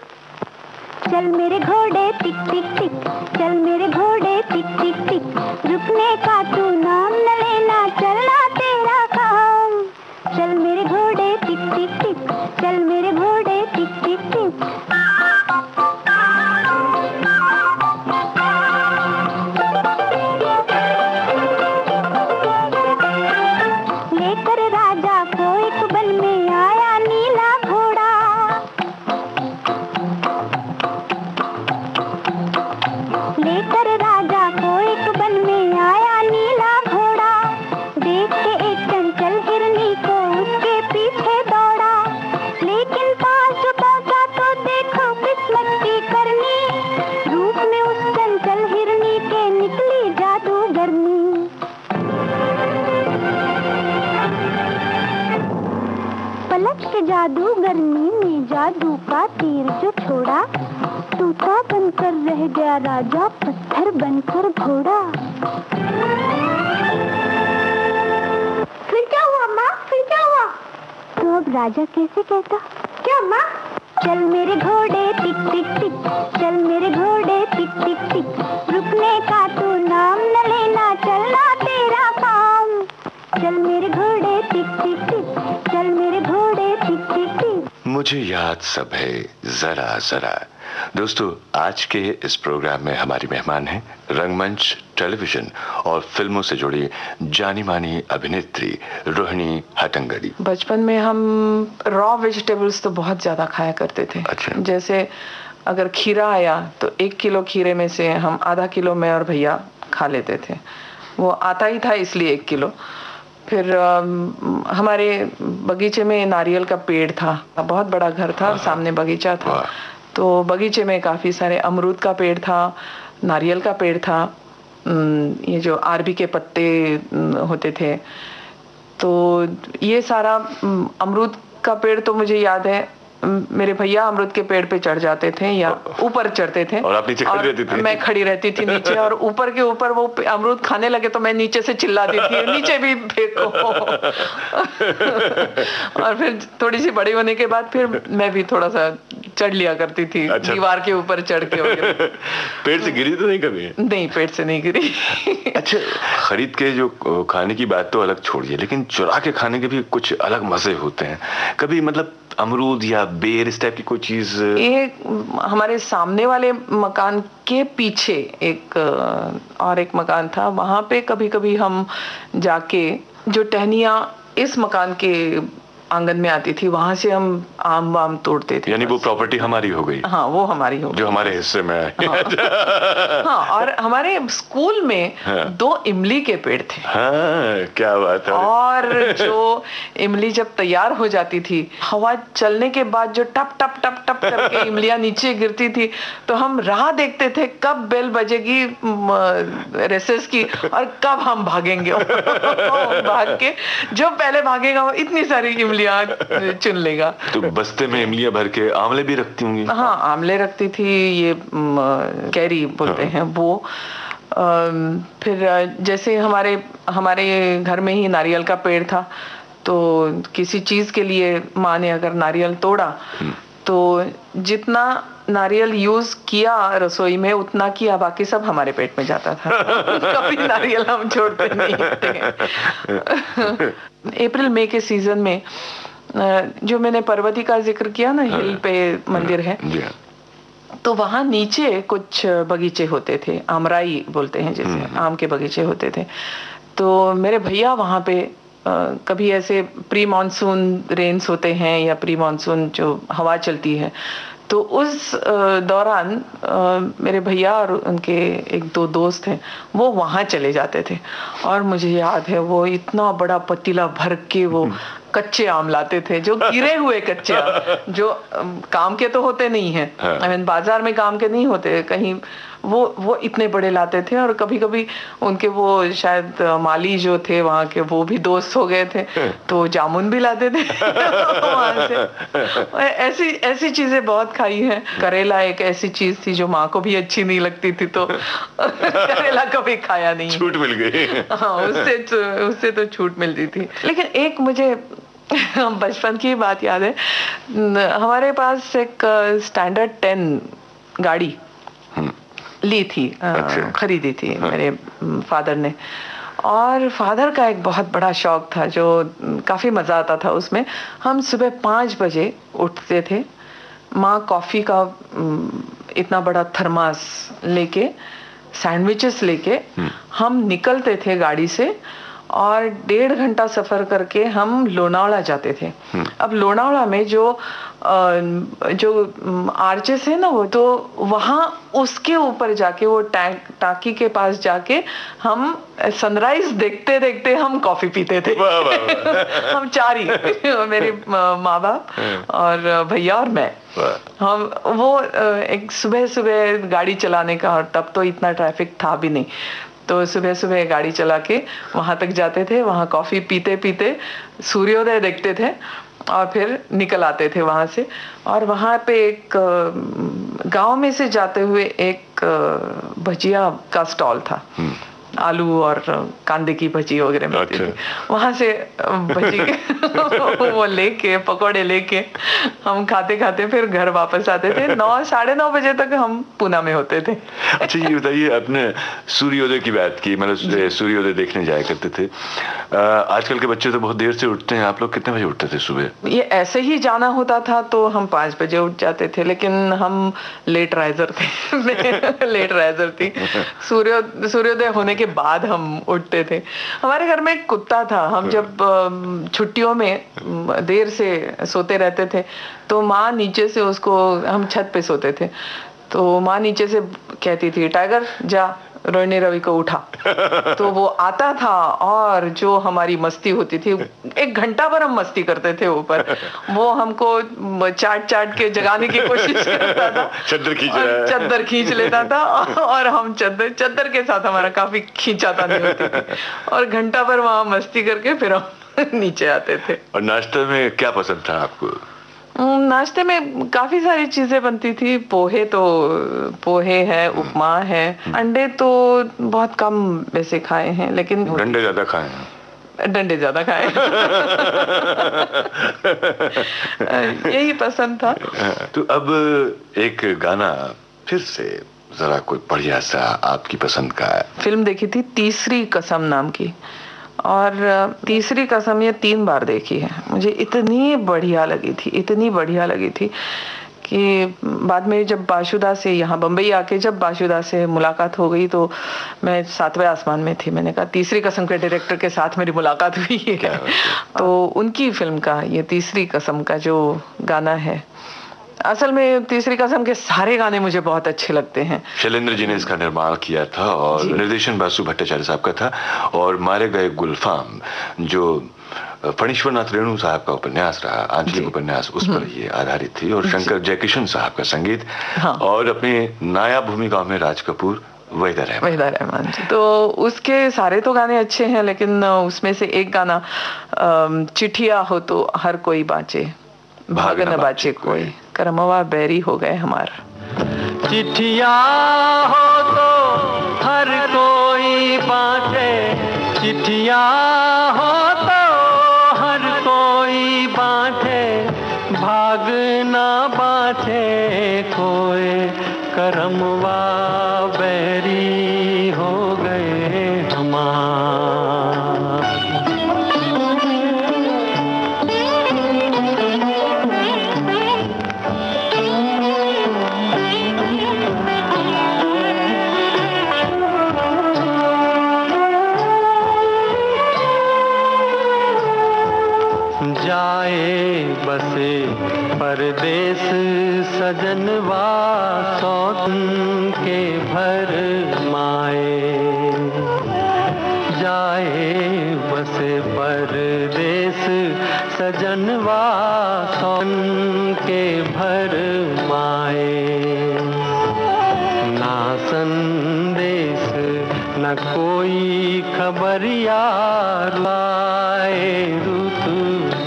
चल मेरे घोड़े टिक टिक टिक, चल मेरे घोड़े टिक टिक टिक, रुकने का तू नाम न लेना, चलना तेरा काम। चल मेरे घोड़े टिक टिक टिक, चल मेरे घोड़े टिक टिक टिक। लेकर राजा को एक वन में आया नीला घोड़ा, लेकर राजा को एक वन में आया नीला घोड़ा। देख के एक चंचल हिरनी को उसके पीछे दौड़ा, लेकिन पास जो पहुंचा तो देखो किस्मत की करनी, रूप में उस चंचल हिरनी के निकली जादूगरनी। पलट के जादूगरनी ने जादू का तीर जो छोड़ा, तूता बनकर रह गया राजा, पत्थर बनकर घोड़ा। फिर क्या हुआ माँ? फिर क्या हुआ? तो अब राजा कैसे कहता? क्या माँ? चल मेरे घोड़े टिक टिक टिक, चल मेरे घोड़े टिक टिक टिक, रुकने का तू नाम न लेना, चलना तेरा काम। चल मेरे घोड़े टिक टिक टिक, चल मेरे घोड़े टिक टिक टिक। मुझे याद सब है जरा जरा। दोस्तों, आज के इस प्रोग्राम में हमारी मेहमान हैं रंगमंच, टेलीविजन और फिल्मों से जुड़ी जानी मानी अभिनेत्री रोहिणी हट्टंगडी। बचपन में हम रॉ वेजिटेबल्स तो बहुत ज्यादा खाया करते थे। अच्छा। जैसे अगर खीरा आया तो 1 किलो खीरे में से हम आधा किलो मैं और भैया खा लेते थे, वो आता ही था इसलिए 1 किलो। फिर हमारे बगीचे में नारियल का पेड़ था, बहुत बड़ा घर था, सामने बगीचा था, तो बगीचे में काफी सारे अमरूद का पेड़ था, नारियल का पेड़ था, ये जो अरबी के पत्ते होते थे, तो ये सारा अमरूद का पेड़ तो मुझे याद है मेरे भैया अमरूद के पेड़ पे चढ़ जाते थे या ऊपर चढ़ते थे, और आप नीचे खड़ी रहती थी? मैं खड़ी रहती थी नीचे, और ऊपर के ऊपर वो अमरूद खाने लगे तो मैं नीचे से चिल्लाती थी, नीचे भी फेंको। और फिर थोड़ी सी बड़ी होने के बाद फिर मैं भी थोड़ा सा चढ़ लिया करती थी। अच्छा। दीवार के ऊपर चढ़ के। पेड़ से गिरी तो नहीं कभी? नहीं, पेड़ से नहीं गिरी। अच्छा, खरीद के जो खाने की बात तो अलग छोड़िए, लेकिन चुरा के खाने के भी कुछ अलग मजे होते हैं। कभी मतलब अमरूद या बेर इस टाइप की कोई चीज? ये हमारे सामने वाले मकान के पीछे एक और एक मकान था, वहां पे कभी कभी हम जाके जो टहनियाँ इस मकान के आंगन में आती थी, वहां से हम आम वाम तोड़ते थे। यानी वो प्रॉपर्टी हमारी हो गई? हाँ, वो हमारी हो गई, जो हमारे हिस्से में है। हाँ, और हमारे स्कूल में 2 इमली के पेड़ थे। हाँ, क्या बात है। और जो इमली जब तैयार हो जाती थी, हवा चलने के बाद जो टप टप टप टप करके इमलियां नीचे गिरती थी, तो हम राह देखते थे कब बेल बजेगी रेसेस की और कब हम भागेंगे। भाग के जो पहले भागेगा वो इतनी सारी इमलियां चुन लेगा। तो बस्ते में इमलियां भर के आंवले भी रखती होंगी? हाँ, आंवले रखती थी, ये कैरी बोलते हैं वो। फिर जैसे हमारे घर में ही नारियल का पेड़ था, तो किसी चीज के लिए माँ ने अगर नारियल तोड़ा तो जितना नारियल यूज किया रसोई में उतना किया, बाकी सब हमारे पेट में जाता था। कभी नारियल हम छोड़ते नहीं थे। अप्रैल मई के सीजन में जो मैंने पर्वती का जिक्र किया ना, हिल पे मंदिर है, तो वहां नीचे कुछ बगीचे होते थे, आमराई बोलते हैं जैसे, आम के बगीचे होते थे। तो मेरे भैया वहां पे कभी ऐसे प्री मानसून रेन्स होते हैं या प्री मानसून जो हवा चलती है, तो उस दौरान मेरे भैया और उनके 1-2 दोस्त हैं, वो वहाँ चले जाते थे। और मुझे याद है वो इतना बड़ा पतीला भर के वो कच्चे आम लाते थे, जो गिरे हुए कच्चे आम, जो काम के तो होते नहीं हैं, आई मीन बाजार में काम के नहीं होते कहीं, वो इतने बड़े लाते थे। और कभी कभी उनके वो शायद माली जो थे वहाँ के, वो भी दोस्त हो गए थे, तो जामुन भी लाते थे वहाँ से। ऐसी चीजें बहुत खाई है। करेला एक ऐसी चीज थी जो माँ को भी अच्छी नहीं लगती थी, तो करेला कभी खाया नहीं। छूट मिल गई। हाँ, उससे तो छूट मिलती थी। लेकिन एक मुझे बचपन की बात याद है, हमारे पास एक स्टैंडर्ड 10 गाड़ी ली थी, खरीदी थी मेरे फादर ने। और फादर का एक बहुत बड़ा शौक था, जो काफ़ी मज़ा आता था उसमें। हम सुबह 5 बजे उठते थे, माँ कॉफ़ी का इतना बड़ा थर्मास लेके, सैंडविचेस लेके हम निकलते थे गाड़ी से, और 1.5 घंटा सफ़र करके हम लोनावला जाते थे। अब लोनावला में जो आर्चेस है ना, वो तो वहाँ उसके ऊपर जाके, वो टाकी के पास जाके हम सनराइज देखते देखते हम कॉफी पीते थे। हम 4 ही, मेरे माँ बाप और भैया और मैं। हम वो एक सुबह गाड़ी चलाने का, और तब तो इतना ट्रैफिक था भी नहीं, तो सुबह सुबह गाड़ी चला के वहां तक जाते थे, वहां कॉफी पीते पीते सूर्योदय देखते थे, और फिर निकल आते थे वहां से। और वहां पे एक गांव में से जाते हुए एक भजिया का स्टॉल था, आलू और कांदे की भजी वगैरह मिलती थी। वहां से भजी वो लेके, पकौड़े लेके हम खाते खाते फिर घर वापस आते थे। 9-9:30 बजे तक हम पूना में होते थे। अच्छा, ये बताइए, आपने सूर्योदय की बात की, मतलब सूर्योदय देखने जाया करते थे। आजकल के बच्चे तो बहुत देर से उठते हैं, आप लोग कितने बजे उठते थे सुबह? ये ऐसे ही जाना होता था तो हम 5 बजे उठ जाते थे, लेकिन हम लेट राइजर थे। मैं लेट राइजर थी। सूर्योदय होने के बाद हम उठते थे। हमारे घर में एक कुत्ता था, हम जब छुट्टियों में देर से सोते रहते थे, तो माँ नीचे से उसको, हम छत पे सोते थे, तो माँ नीचे से कहती थी, टाइगर जा रोहिणी रवि को उठा। तो वो आता था, और जो हमारी मस्ती होती थी, 1 घंटा भर हम मस्ती करते थे ऊपर। वो हमको चाट के जगाने की कोशिश करता था, चद्दर खींच लेता था, और हम चद्दर के साथ हमारा काफी खींचातानी होती थी, और घंटा भर वहां मस्ती करके फिर हम नीचे आते थे। और नाश्ते में क्या पसंद था आपको? नाश्ते में काफी सारी चीजें बनती थी। पोहे है, उपमा है। अंडे तो बहुत कम वैसे खाए हैं, लेकिन डंडे ज्यादा खाए हैं। डंडे ज्यादा खाए। यही पसंद था। तो अब एक गाना फिर से जरा कोई बढ़िया सा आपकी पसंद का है। फिल्म देखी थी तीसरी कसम नाम की, और तीसरी कसम ये 3 बार देखी है। मुझे इतनी बढ़िया लगी थी कि बाद में जब बाशुदा से यहाँ बम्बई आके जब बाशुदा से मुलाकात हो गई तो मैं 7वें आसमान में थी। मैंने कहा तीसरी कसम के डायरेक्टर के साथ मेरी मुलाकात हुई है। तो उनकी फिल्म का ये तीसरी कसम का जो गाना है, असल में तीसरी कसम के सारे गाने मुझे बहुत अच्छे लगते हैं। शैलेंद्र जी ने इसका निर्माण किया था और निर्देशन बासु भट्टाचार्य साहब का था, और मारे गए गुलफाम जो फणीश्वरनाथ रेणु साहब का उपन्यास रहा, आंचलिक उपन्यास, उस पर ये आधारित थी, और शंकर जयकिशन साहब का संगीत। हाँ। और अपनी नायाब भूमिका में राज कपूर, वहीदा रहमान जी। तो उसके सारे तो गाने अच्छे हैं, लेकिन उसमें से एक गाना चिट्ठिया हो तो हर कोई बाँचे, भाग न बाचे कोई, करमवा बैरी हो गए हमारा। चिट्ठिया हो तो हर कोई बाँचे, चिट्ठिया हो तो हर कोई बाँचे, भाग न बाचे कोई, करमवा बैरी हो गए हमारा। जाए बसे परदेस सजनवा, सौतन के भर माए। जाए बसे परदेस सजनवा, सौतन के भर माए। ना संदेश न कोई खबरिया, लाए रुत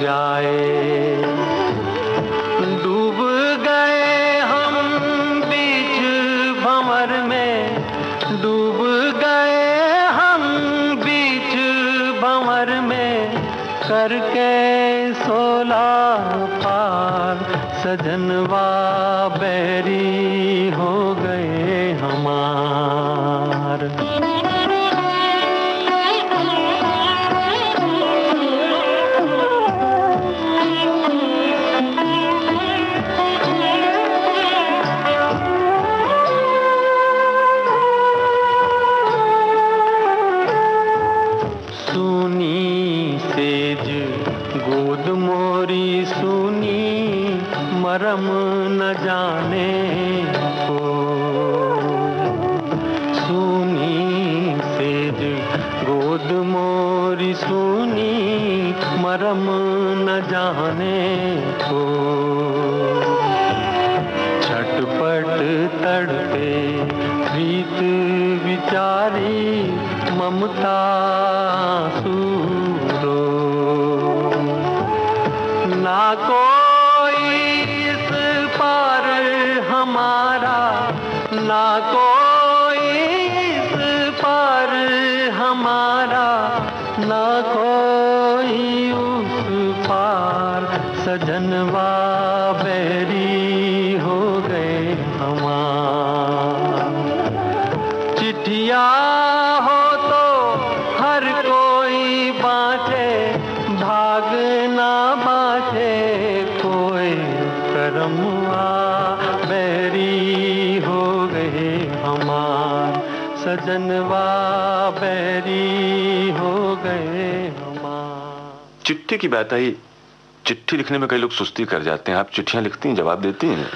जाए। डूब गए हम बीच भंवर में, डूब गए हम बीच भंवर में, करके 16 पार, सजनवा बैरी हो गए हमार। मरम न जाने को, सुनी सेज गोद मोरी सुनी, मरम न जाने को। छटपट तड़पे प्रीत विचारी, ममता सूरो। ना कोई इस पार हमारा, ना कोई इस पार हमारा, ना कोई उस पार, सजनवा बैरी हो गए हमार। चिट्ठिया हो तो हर कोई बाँचे, भाग ना बाँचे कोई, करमवा बैरी हो गए हमार, सजनवा बैरी हो गए हमार। चिट्ठी की बात आई, चिट्ठी लिखने में कई लोग सुस्ती कर जाते हैं। आप चिट्ठियां लिखती हैं, जवाब देती हैं?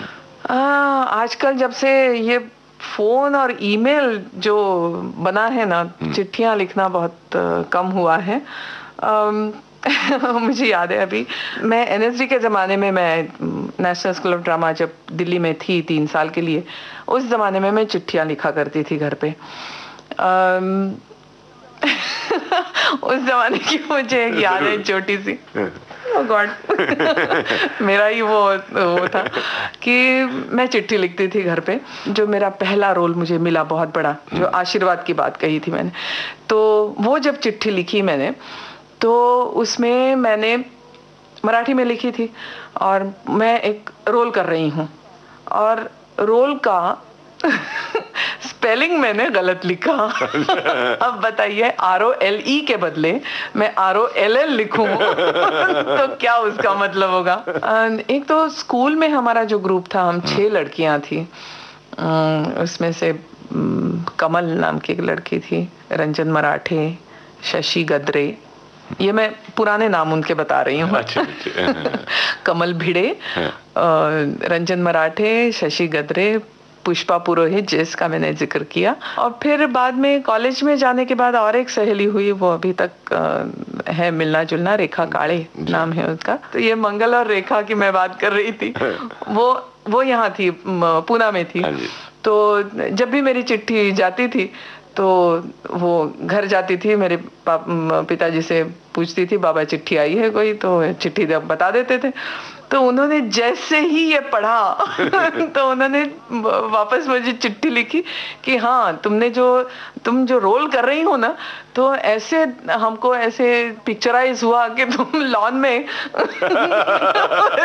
आजकल जब से ये फोन और ईमेल जो बना है ना, चिट्ठियां लिखना बहुत कम हुआ है। मुझे याद है अभी मैं एनएसडी के ज़माने में, मैं नेशनल स्कूल ऑफ ड्रामा जब दिल्ली में थी 3 साल के लिए, उस ज़माने में मैं चिट्ठियां लिखा करती थी घर पे। उस ज़माने की मुझे एक याद है छोटी सी। ओह गॉड। मेरा ही वो था कि मैं चिट्ठी लिखती थी घर पे। जो मेरा पहला रोल मुझे मिला बहुत बड़ा, जो आशीर्वाद की बात कही थी मैंने, तो वो जब चिट्ठी लिखी मैंने, तो उसमें मैंने मराठी में लिखी थी और मैं एक रोल कर रही हूँ और रोल का स्पेलिंग मैंने गलत लिखा। अब बताइए, ROLE के बदले मैं ROLL लिखूं तो क्या उसका मतलब होगा। एक तो स्कूल में हमारा जो ग्रुप था, हम 6 लड़कियां थी। उसमें से कमल नाम की एक लड़की थी, रंजन मराठे, शशि गद्रे, ये मैं पुराने नाम उनके बता रही हूँ। कमल भिड़े, रंजन मराठे, शशि गद्रे, पुष्पा पुरोहित जिसका मैंने जिक्र किया। और फिर बाद में कॉलेज में जाने के बाद और एक सहेली हुई, वो अभी तक है मिलना जुलना, रेखा काड़े नाम है उसका। तो ये मंगल और रेखा की मैं बात कर रही थी। वो यहाँ थी, पूना में थी। तो जब भी मेरी चिट्ठी जाती थी तो वो घर जाती थी, मेरे पिताजी से पूछती थी बाबा चिट्ठी आई है कोई, तो चिट्ठी बता देते थे। तो उन्होंने जैसे ही ये पढ़ा तो उन्होंने वापस मुझे चिट्ठी लिखी कि हाँ, तुम जो रोल कर रही हो ना, तो ऐसे हमको ऐसे पिक्चराइज हुआ कि तुम लॉन में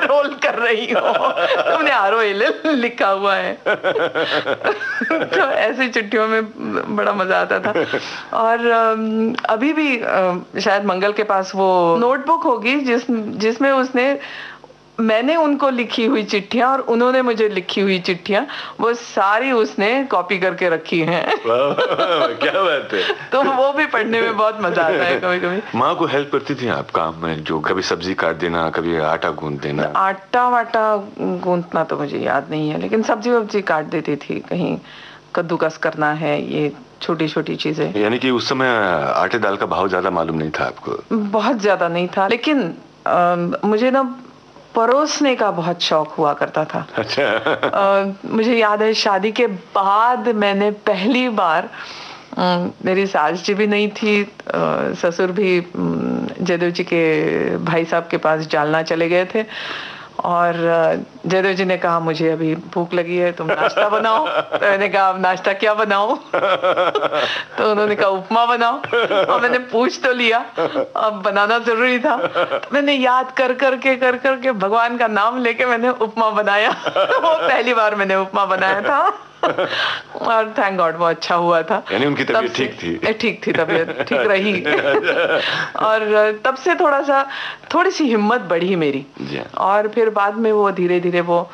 रोल कर रही हो, तुमने ROLL लिखा हुआ है। तो ऐसी चिट्ठियों में बड़ा मजा आता था। और अभी भी शायद मंगल के पास वो नोटबुक होगी जिसमें उसने मैंने उनको लिखी हुई चिट्ठियां और उन्होंने मुझे लिखी हुई चिट्ठियां, वो सारी उसने कॉपी करके रखी हैं। क्या बात है। तो वो भी पढ़ने में बहुत मजा आता है कभी कभी। माँ को हेल्प करती थी आप काम में, जो कभी सब्जी काट देना, कभी आटा गूंद देना? आटा वाटा गूंदना तो मुझे याद नहीं है, लेकिन सब्जी वब्जी काट देती थी, कहीं कद्दूकस करना है, ये छोटी छोटी चीजें। यानी कि उस समय आटे दाल का भाव ज्यादा मालूम नहीं था आपको? बहुत ज्यादा नहीं था, लेकिन मुझे ना परोसने का बहुत शौक हुआ करता था। अच्छा। मुझे याद है शादी के बाद मैंने पहली बार, मेरी सास जी भी नहीं थी, ससुर भी जयदेव जी के भाई साहब के पास जालना चले गए थे, और जयदेव जी ने कहा मुझे अभी भूख लगी है, तुम नाश्ता बनाओ। तो मैंने कहा अब नाश्ता क्या बनाऊं? तो उन्होंने कहा उपमा बनाओ। और मैंने पूछ तो लिया, अब बनाना जरूरी था, तो मैंने याद कर करके भगवान का नाम लेके मैंने उपमा बनाया। वो पहली बार मैंने उपमा बनाया था। और थैंक गॉड वो अच्छा हुआ था। यानी उनकी तबीयत ठीक थी? ठीक थी, तबीयत ठीक रही। और तब से थोड़ी सी हिम्मत बढ़ी मेरी। और फिर बाद में वो धीरे धीरे वो,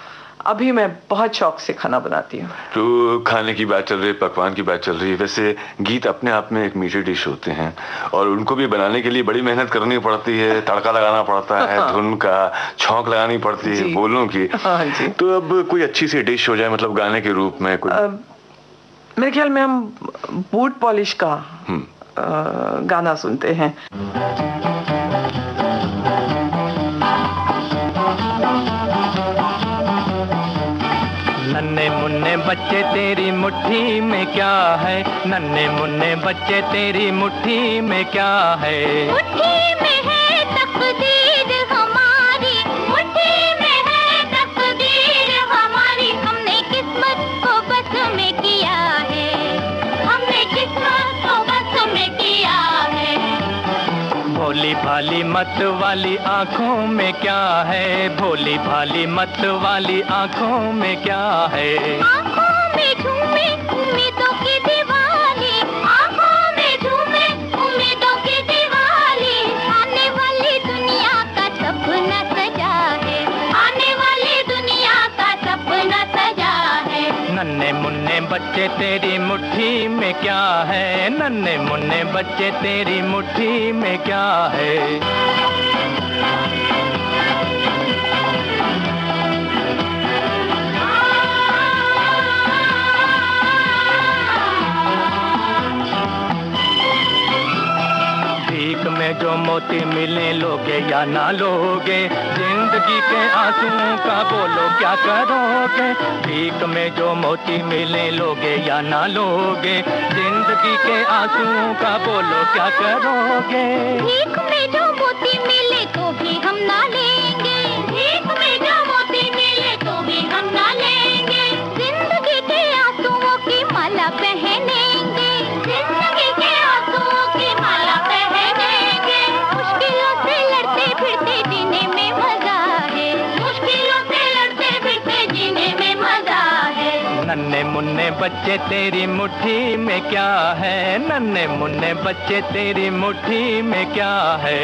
अभी मैं बहुत शौक से खाना बनाती हूँ। तो खाने की बात चल रही, पकवान की बात चल रही, वैसे गीत अपने आप में एक मीठी डिश होते हैं और उनको भी बनाने के लिए बड़ी मेहनत करनी पड़ती है, तड़का लगाना पड़ता है, धुन का छौंक लगानी पड़ती है, बोलों की। हाँ जी। तो अब कोई अच्छी सी डिश हो जाए, मतलब गाने के रूप में कोई? मेरे ख्याल में हम बूट पॉलिश का गाना सुनते हैं। नन्हे मुन्ने बच्चे तेरी मुट्ठी में क्या है, नन्हे मुन्ने बच्चे तेरी मुट्ठी में क्या है? मुट्ठी में है तकदीर हमारी, मुट्ठी में है तकदीर हमारी। हमने किस्मत को बस में किया है, हमने किस्मत को बस में किया है। भोली भाली मत वाली आंखों में क्या है, भोली भाली मत वाली आंखों में क्या है? आंखों में झूमे उम्मीदों की दिवाली, आंखों में झूमे उम्मीदों की दिवाली। आने वाली दुनिया का सपना सजा है, आने वाली दुनिया का सपना सजा है। नन्हे मुन्ने बच्चे तेरी मुट्ठी में क्या है, नन्हे मुन्ने बच्चे तेरी मुट्ठी में क्या है? भीख में जो मोती मिले लोगे या ना लोगे, जिंदगी के आंसुओं का बोलो क्या करोगे? भीख में जो मोती मिले लोगे या ना लोगे, जिंदगी के आंसुओं का बोलो क्या करोगे? भीख में जो मोती मिले तो भी हम ना नन्हे मुन्ने बच्चे तेरी मुट्ठी में क्या है, नन्हे मुन्ने बच्चे तेरी मुट्ठी में क्या है।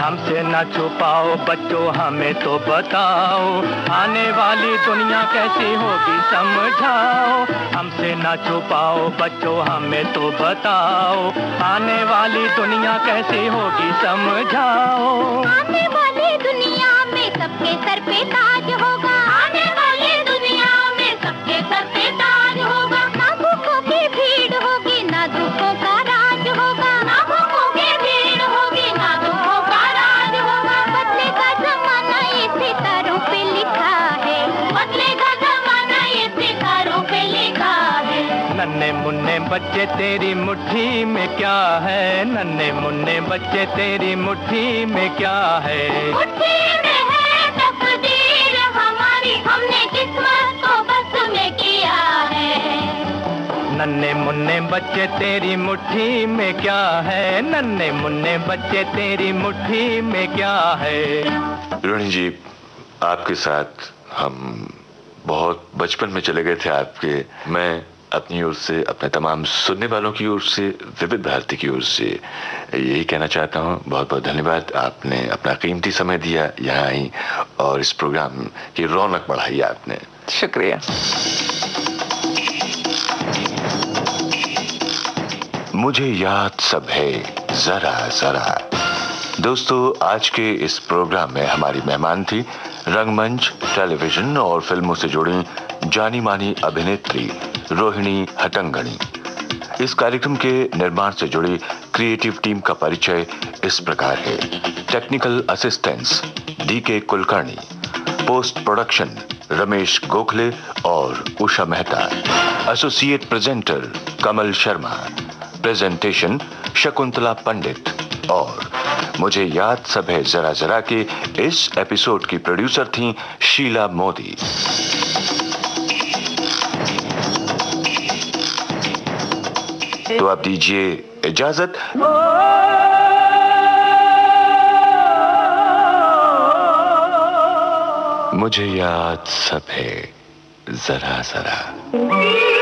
हमसे ना छुपाओ बच्चों हमें तो बताओ, आने वाली दुनिया कैसी होगी समझाओ। हमसे ना छुपाओ बच्चों हमें तो बताओ, आने वाली दुनिया कैसी होगी समझाओ। आने वाली दुनिया में सबके सर पे ताज होगा, आने वाली दुनिया में सबके सर पे ताज होगा। ना भूखों की भीड़ होगी ना दुखों का राज होगा, ना भूखों की भीड़ होगी ना दुखों का राज होगा। बदलेगा जमाना ये सितारों पे लिखा है, बदलेगा जमाना ये सितारों पे लिखा है। नन्हे मुन्ने बच्चे तेरी मुट्ठी में क्या है, नन्हे मुन्ने बच्चे तेरी मुट्ठी में क्या है। मुट्ठी में है तकदीर हमारी, हमने किस्मत को बस में किया है। नन्हे मुन्ने बच्चे तेरी मुट्ठी में क्या है, नन्हे मुन्ने बच्चे तेरी मुट्ठी में क्या है। रोहिणी जी, आपके साथ हम बहुत बचपन में चले गए थे आपके। मैं अपनी ओर से, अपने तमाम सुनने वालों की ओर से, विविध भारती की ओर से यही कहना चाहता हूँ, बहुत बहुत धन्यवाद। आपने अपना कीमती समय दिया, यहाँ आई और इस प्रोग्राम की रौनक बढ़ाई आपने। शुक्रिया। मुझे याद सब है जरा जरा। दोस्तों, आज के इस प्रोग्राम में हमारी मेहमान थी रंगमंच, टेलीविजन और फिल्मों से जुड़ी जानी मानी अभिनेत्री रोहिणी हट्टंगडी। इस कार्यक्रम के निर्माण से जुड़ी क्रिएटिव टीम का परिचय इस प्रकार है। Technical assistance DK Kulkarni, post production Ramesh Gokhale और उषा मेहता, एसोसिएट प्रेजेंटर कमल शर्मा, प्रेजेंटेशन शकुंतला पंडित और मुझे याद सब है जरा जरा के इस एपिसोड की प्रोड्यूसर थी शीला मोदी। तो आप दीजिए इजाजत। मुझे याद सब है जरा जरा।